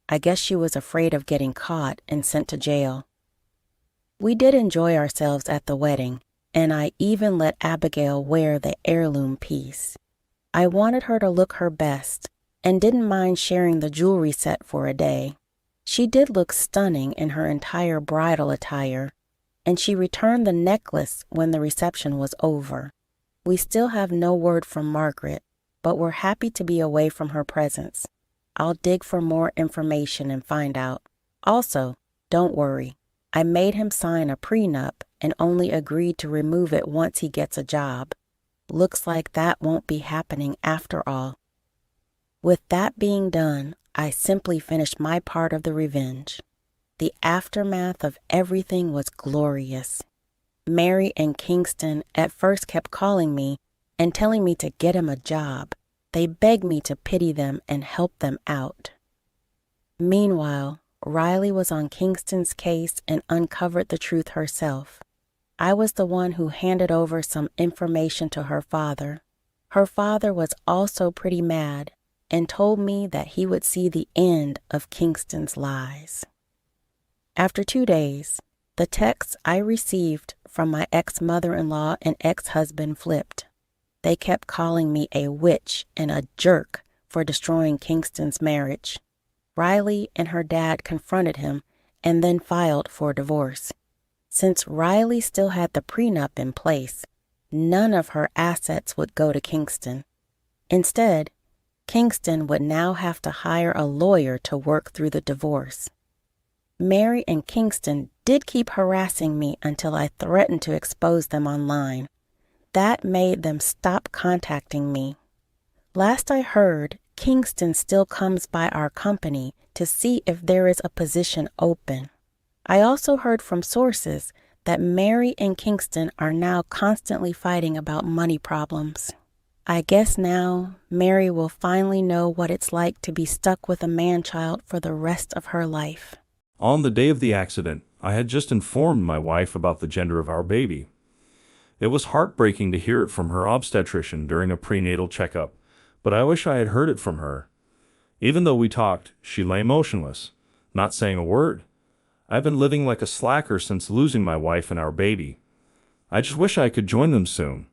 I guess she was afraid of getting caught and sent to jail. We did enjoy ourselves at the wedding, and I even let Abigail wear the heirloom piece. I wanted her to look her best, and didn't mind sharing the jewelry set for a day. She did look stunning in her entire bridal attire, and she returned the necklace when the reception was over. We still have no word from Margaret, but we're happy to be away from her presence. I'll dig for more information and find out. Also, don't worry. I made him sign a prenup and only agreed to remove it once he gets a job. Looks like that won't be happening after all. With that being done, I simply finished my part of the revenge. The aftermath of everything was glorious. Mary and Kingston at first kept calling me and telling me to get him a job. They begged me to pity them and help them out. Meanwhile, Riley was on Kingston's case and uncovered the truth herself. I was the one who handed over some information to her father. Her father was also pretty mad and told me that he would see the end of Kingston's lies. After 2 days, the texts I received from my ex-mother-in-law and ex-husband flipped. They kept calling me a witch and a jerk for destroying Kingston's marriage. Riley and her dad confronted him and then filed for divorce. Since Riley still had the prenup in place, none of her assets would go to Kingston. Instead, Kingston would now have to hire a lawyer to work through the divorce. Mary and Kingston did keep harassing me until I threatened to expose them online. That made them stop contacting me. Last I heard, Kingston still comes by our company to see if there is a position open. I also heard from sources that Mary and Kingston are now constantly fighting about money problems. I guess now Mary will finally know what it's like to be stuck with a man-child for the rest of her life. On the day of the accident, I had just informed my wife about the gender of our baby. It was heartbreaking to hear it from her obstetrician during a prenatal checkup, but I wish I had heard it from her. Even though we talked, she lay motionless, not saying a word. I've been living like a slacker since losing my wife and our baby. I just wish I could join them soon.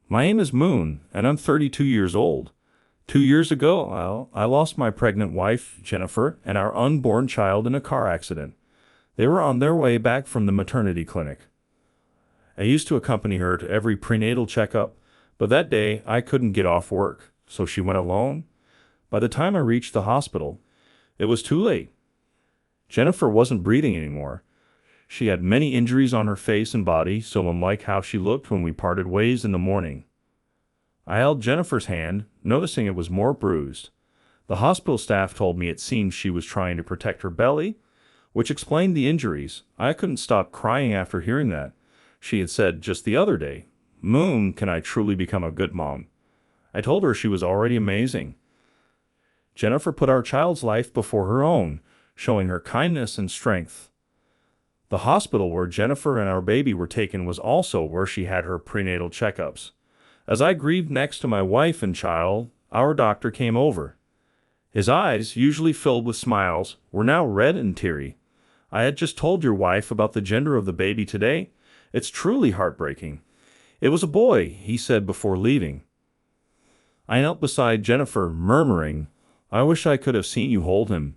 My name is Moon, and I'm 32 years old. 2 years ago, I lost my pregnant wife, Jennifer, and our unborn child in a car accident. They were on their way back from the maternity clinic. I used to accompany her to every prenatal checkup, but that day I couldn't get off work, so she went alone. By the time I reached the hospital, it was too late. Jennifer wasn't breathing anymore. She had many injuries on her face and body, so unlike how she looked when we parted ways in the morning. I held Jennifer's hand, noticing it was more bruised. The hospital staff told me it seemed she was trying to protect her belly, which explained the injuries. I couldn't stop crying after hearing that. She had said just the other day, "Moon, can I truly become a good mom?" I told her she was already amazing. Jennifer put our child's life before her own, showing her kindness and strength. The hospital where Jennifer and our baby were taken was also where she had her prenatal checkups. As I grieved next to my wife and child, our doctor came over. His eyes, usually filled with smiles, were now red and teary. "I had just told your wife about the gender of the baby today. It's truly heartbreaking." "It was a boy," he said before leaving. I knelt beside Jennifer, murmuring, "I wish I could have seen you hold him."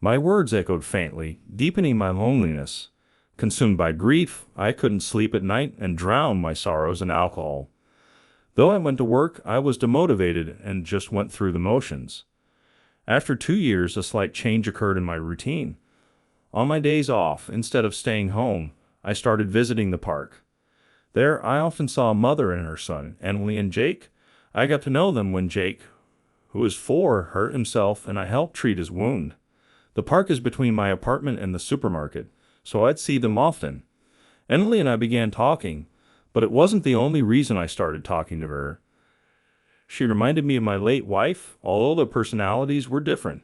My words echoed faintly, deepening my loneliness. Consumed by grief, I couldn't sleep at night and drowned my sorrows in alcohol. Though I went to work, I was demotivated and just went through the motions. After 2 years, a slight change occurred in my routine. On my days off, instead of staying home, I started visiting the park. There, I often saw a mother and her son, Emily and Jake. I got to know them when Jake, who was 4, hurt himself, and I helped treat his wound. The park is between my apartment and the supermarket, so I'd see them often. Emily and I began talking, but it wasn't the only reason I started talking to her. She reminded me of my late wife, although their personalities were different.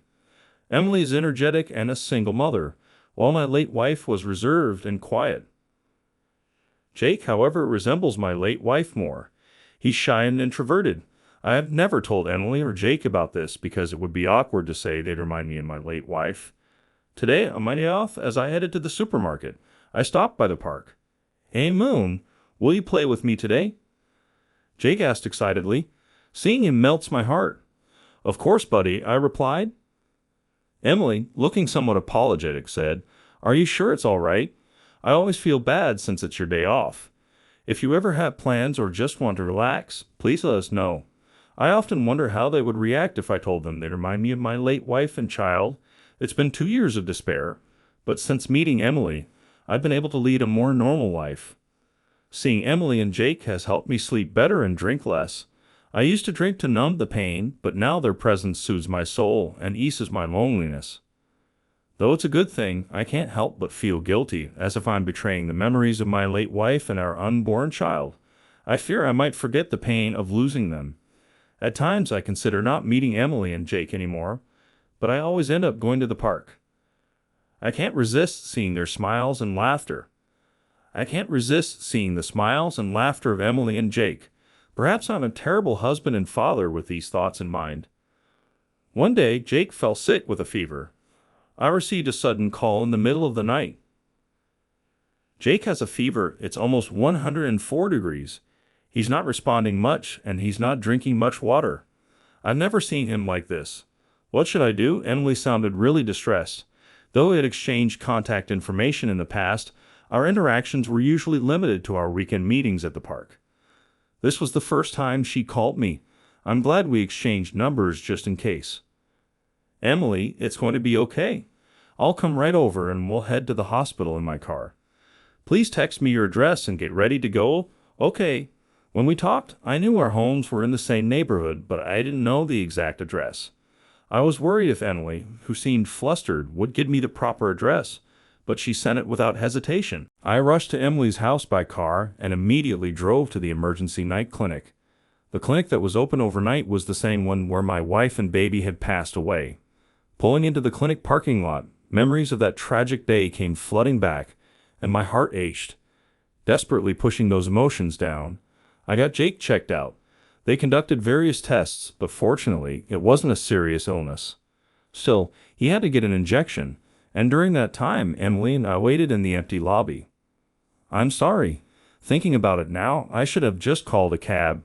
Emily is energetic and a single mother, while my late wife was reserved and quiet. Jake, however, resembles my late wife more. He's shy and introverted. I have never told Emily or Jake about this because it would be awkward to say they'd remind me of my late wife. Today, on my day off, as I headed to the supermarket, I stopped by the park. "Hey, Moon, will you play with me today?" Jake asked excitedly. Seeing him melts my heart. "Of course, buddy," I replied. Emily, looking somewhat apologetic, said, "Are you sure it's all right? I always feel bad since it's your day off. If you ever have plans or just want to relax, please let us know. I often wonder how they would react if I told them they remind me of my late wife and child. It's been 2 years of despair, but since meeting Emily, I've been able to lead a more normal life. Seeing Emily and Jake has helped me sleep better and drink less. I used to drink to numb the pain, but now their presence soothes my soul and eases my loneliness. Though it's a good thing, I can't help but feel guilty, as if I'm betraying the memories of my late wife and our unborn child. I fear I might forget the pain of losing them. At times I consider not meeting Emily and Jake anymore, but I always end up going to the park. I can't resist seeing their smiles and laughter. I can't resist seeing the smiles and laughter of Emily and Jake. Perhaps I'm a terrible husband and father with these thoughts in mind. One day, Jake fell sick with a fever. I received a sudden call in the middle of the night. "Jake has a fever. It's almost 104 degrees. He's not responding much, and he's not drinking much water. I've never seen him like this. What should I do?" Emily sounded really distressed. Though we had exchanged contact information in the past, our interactions were usually limited to our weekend meetings at the park. This was the first time she called me. I'm glad we exchanged numbers just in case. "Emily, it's going to be okay. I'll come right over and we'll head to the hospital in my car. Please text me your address and get ready to go." "Okay." When we talked, I knew our homes were in the same neighborhood, but I didn't know the exact address. I was worried if Emily, who seemed flustered, would give me the proper address, but she sent it without hesitation. I rushed to Emily's house by car and immediately drove to the emergency night clinic. The clinic that was open overnight was the same one where my wife and baby had passed away. Pulling into the clinic parking lot, memories of that tragic day came flooding back, and my heart ached. Desperately pushing those emotions down, I got Jake checked out. They conducted various tests, but fortunately, it wasn't a serious illness. Still, he had to get an injection, and during that time, Emily and I waited in the empty lobby. I'm sorry. Thinking about it now, I should have just called a cab.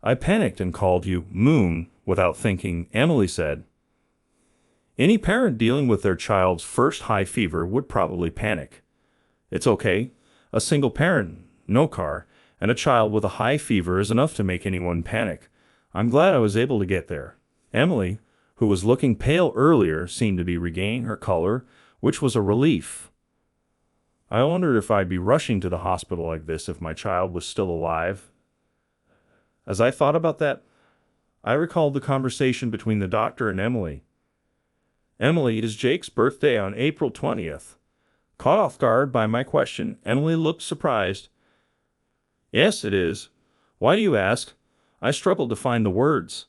I panicked and called you, Moon, without thinking, Emily said. Any parent dealing with their child's first high fever would probably panic. It's okay. A single parent, no car, and a child with a high fever is enough to make anyone panic. I'm glad I was able to get there. Emily, who was looking pale earlier, seemed to be regaining her color, which was a relief. I wondered if I'd be rushing to the hospital like this if my child was still alive. As I thought about that, I recalled the conversation between the doctor and Emily. Emily, it is Jake's birthday on April 20th. Caught off guard by my question, Emily looked surprised. Yes, it is. Why do you ask? I struggled to find the words.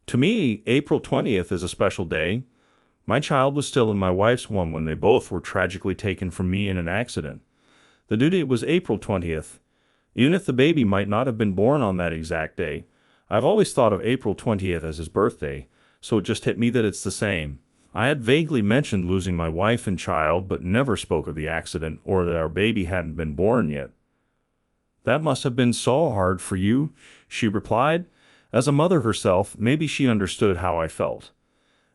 To me, April 20th is a special day. My child was still in my wife's womb when they both were tragically taken from me in an accident. The due date was April 20th. Even if the baby might not have been born on that exact day, I've always thought of April 20th as his birthday, so it just hit me that it's the same. I had vaguely mentioned losing my wife and child, but never spoke of the accident or that our baby hadn't been born yet. That must have been so hard for you, she replied. As a mother herself, maybe she understood how I felt.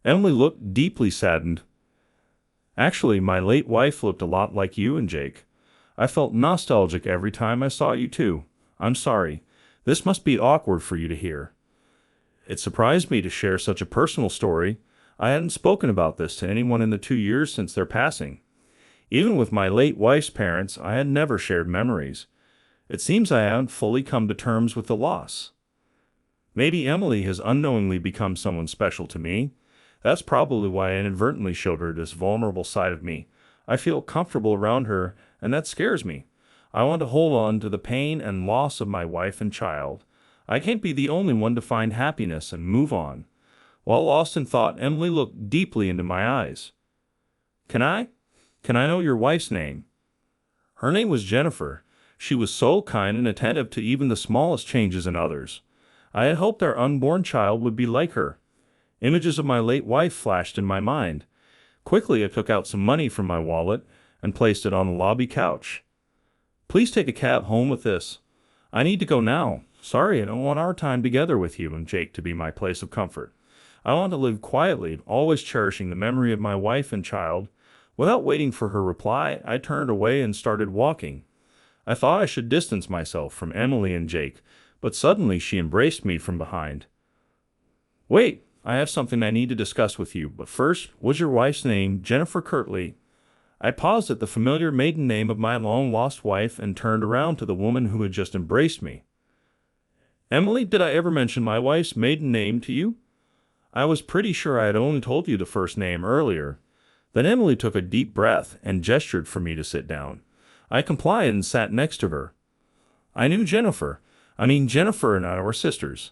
Emily looked deeply saddened. Actually, my late wife looked a lot like you and Jake. I felt nostalgic every time I saw you too. I'm sorry. This must be awkward for you to hear. It surprised me to share such a personal story. I hadn't spoken about this to anyone in the 2 years since their passing. Even with my late wife's parents, I had never shared memories. It seems I haven't fully come to terms with the loss. Maybe Emily has unknowingly become someone special to me. That's probably why I inadvertently showed her this vulnerable side of me. I feel comfortable around her, and that scares me. I want to hold on to the pain and loss of my wife and child. I can't be the only one to find happiness and move on. While lost in thought, Emily looked deeply into my eyes. Can I know your wife's name? Her name was Jennifer. She was so kind and attentive to even the smallest changes in others. I had hoped our unborn child would be like her. Images of my late wife flashed in my mind. Quickly, I took out some money from my wallet and placed it on the lobby couch. Please take a cab home with this. I need to go now. Sorry, I don't want our time together with you and Jake to be my place of comfort. I want to live quietly, always cherishing the memory of my wife and child. Without waiting for her reply, I turned away and started walking. I thought I should distance myself from Emily and Jake, but suddenly she embraced me from behind. Wait, I have something I need to discuss with you, but first, was your wife's name Jennifer Kirtley? I paused at the familiar maiden name of my long-lost wife and turned around to the woman who had just embraced me. Emily, did I ever mention my wife's maiden name to you? I was pretty sure I had only told you the first name earlier. Then Emily took a deep breath and gestured for me to sit down. I complied and sat next to her. I knew Jennifer. Jennifer and I were sisters.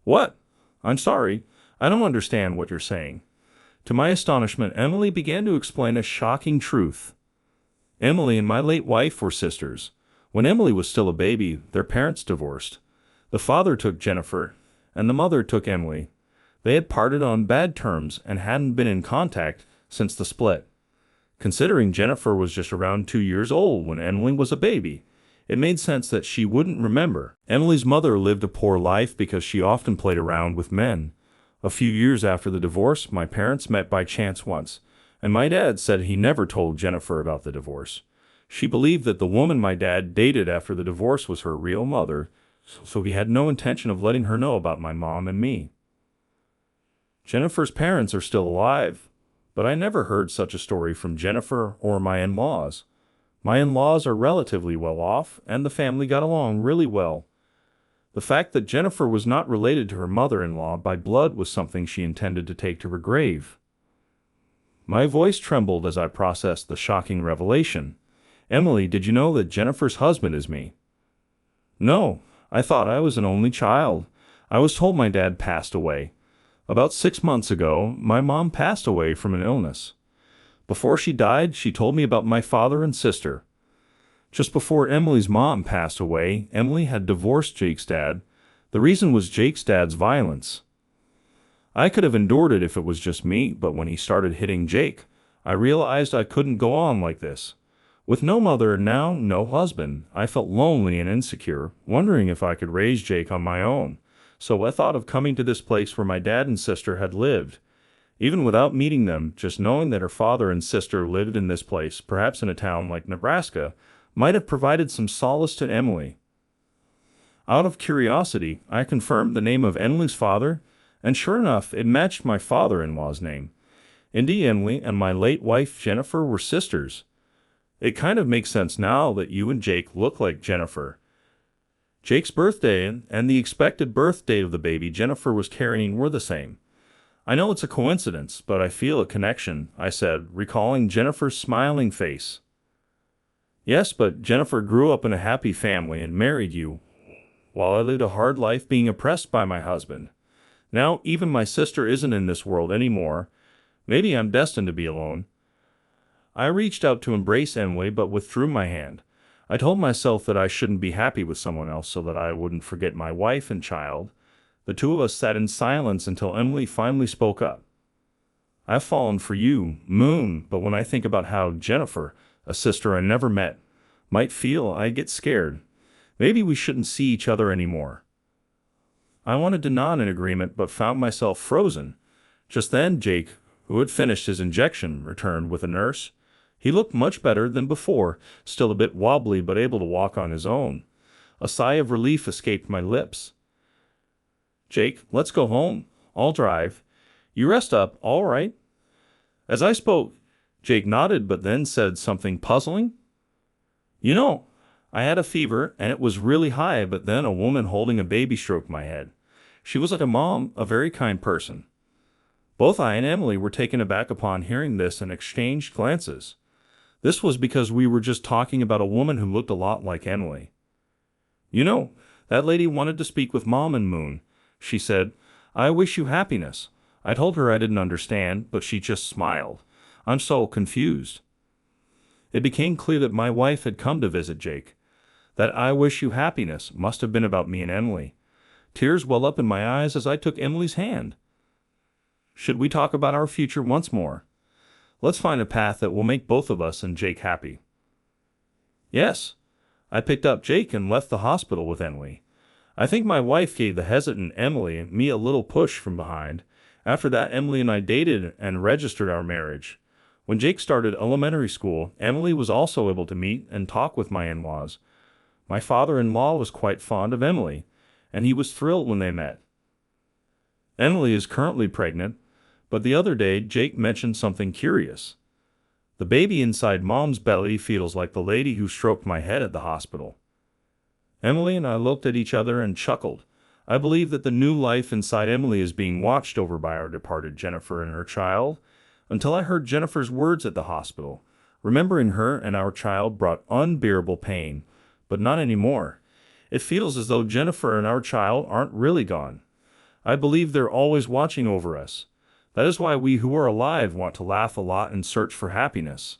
What? I'm sorry. I don't understand what you're saying. To my astonishment, Emily began to explain a shocking truth. Emily and my late wife were sisters. When Emily was still a baby, their parents divorced. The father took Jennifer, and the mother took Emily. They had parted on bad terms and hadn't been in contact since the split. Considering Jennifer was just around 2 years old when Emily was a baby, it made sense that she wouldn't remember. Emily's mother lived a poor life because she often played around with men. A few years after the divorce, my parents met by chance once, and my dad said he never told Jennifer about the divorce. She believed that the woman my dad dated after the divorce was her real mother, so he had no intention of letting her know about my mom and me. Jennifer's parents are still alive, but I never heard such a story from Jennifer or my in-laws. My in-laws are relatively well off, and the family got along really well. The fact that Jennifer was not related to her mother-in-law by blood was something she intended to take to her grave. My voice trembled as I processed the shocking revelation. Emily, did you know that Jennifer's husband is me? No, I thought I was an only child. I was told my dad passed away. About 6 months ago, my mom passed away from an illness. Before she died, she told me about my father and sister. Just before Emily's mom passed away, Emily had divorced Jake's dad. The reason was Jake's dad's violence. I could have endured it if it was just me, but when he started hitting Jake, I realized I couldn't go on like this. With no mother and now no husband, I felt lonely and insecure, wondering if I could raise Jake on my own. So I thought of coming to this place where my dad and sister had lived. Even without meeting them, just knowing that her father and sister lived in this place, perhaps in a town like Nebraska, might have provided some solace to Emily. Out of curiosity, I confirmed the name of Emily's father, and sure enough, it matched my father-in-law's name. Indeed, Emily and my late wife Jennifer were sisters. It kind of makes sense now that you and Jake look like Jennifer. Jake's birthday and the expected birth date of the baby Jennifer was carrying were the same. I know it's a coincidence, but I feel a connection, I said, recalling Jennifer's smiling face. Yes, but Jennifer grew up in a happy family and married you. while I lived a hard life being oppressed by my husband. Now, even my sister isn't in this world anymore. Maybe I'm destined to be alone. I reached out to embrace Emily, but withdrew my hand. I told myself that I shouldn't be happy with someone else so that I wouldn't forget my wife and child. The two of us sat in silence until Emily finally spoke up. I've fallen for you, Moon, but when I think about how Jennifer, a sister I never met, might feel, I get scared. Maybe we shouldn't see each other anymore. I wanted to nod in agreement, but found myself frozen. Just then, Jake, who had finished his injection, returned with a nurse. He looked much better than before, still a bit wobbly but able to walk on his own. A sigh of relief escaped my lips. Jake, let's go home. I'll drive. You rest up, all right? As I spoke, Jake nodded but then said something puzzling. You know, I had a fever and it was really high, but then a woman holding a baby stroked my head. She was like a mom, a very kind person. Both I and Emily were taken aback upon hearing this and exchanged glances. This was because we were just talking about a woman who looked a lot like Emily. You know, that lady wanted to speak with Mom and Moon. She said, I wish you happiness. I told her I didn't understand, but she just smiled. I'm so confused. It became clear that my wife had come to visit Jake. That I wish you happiness must have been about me and Emily. Tears well up in my eyes as I took Emily's hand. Should we talk about our future once more? Let's find a path that will make both of us and Jake happy. Yes. I picked up Jake and left the hospital with Emily. I think my wife gave the hesitant Emily and me a little push from behind. After that, Emily and I dated and registered our marriage. When Jake started elementary school, Emily was also able to meet and talk with my in-laws. My father-in-law was quite fond of Emily, and he was thrilled when they met. Emily is currently pregnant, but the other day Jake mentioned something curious. The baby inside Mom's belly feels like the lady who stroked my head at the hospital. Emily and I looked at each other and chuckled. I believe that the new life inside Emily is being watched over by our departed Jennifer and her child, until I heard Jennifer's words at the hospital. Remembering her and our child brought unbearable pain, but not anymore. It feels as though Jennifer and our child aren't really gone. I believe they're always watching over us. That is why we who are alive want to laugh a lot and search for happiness.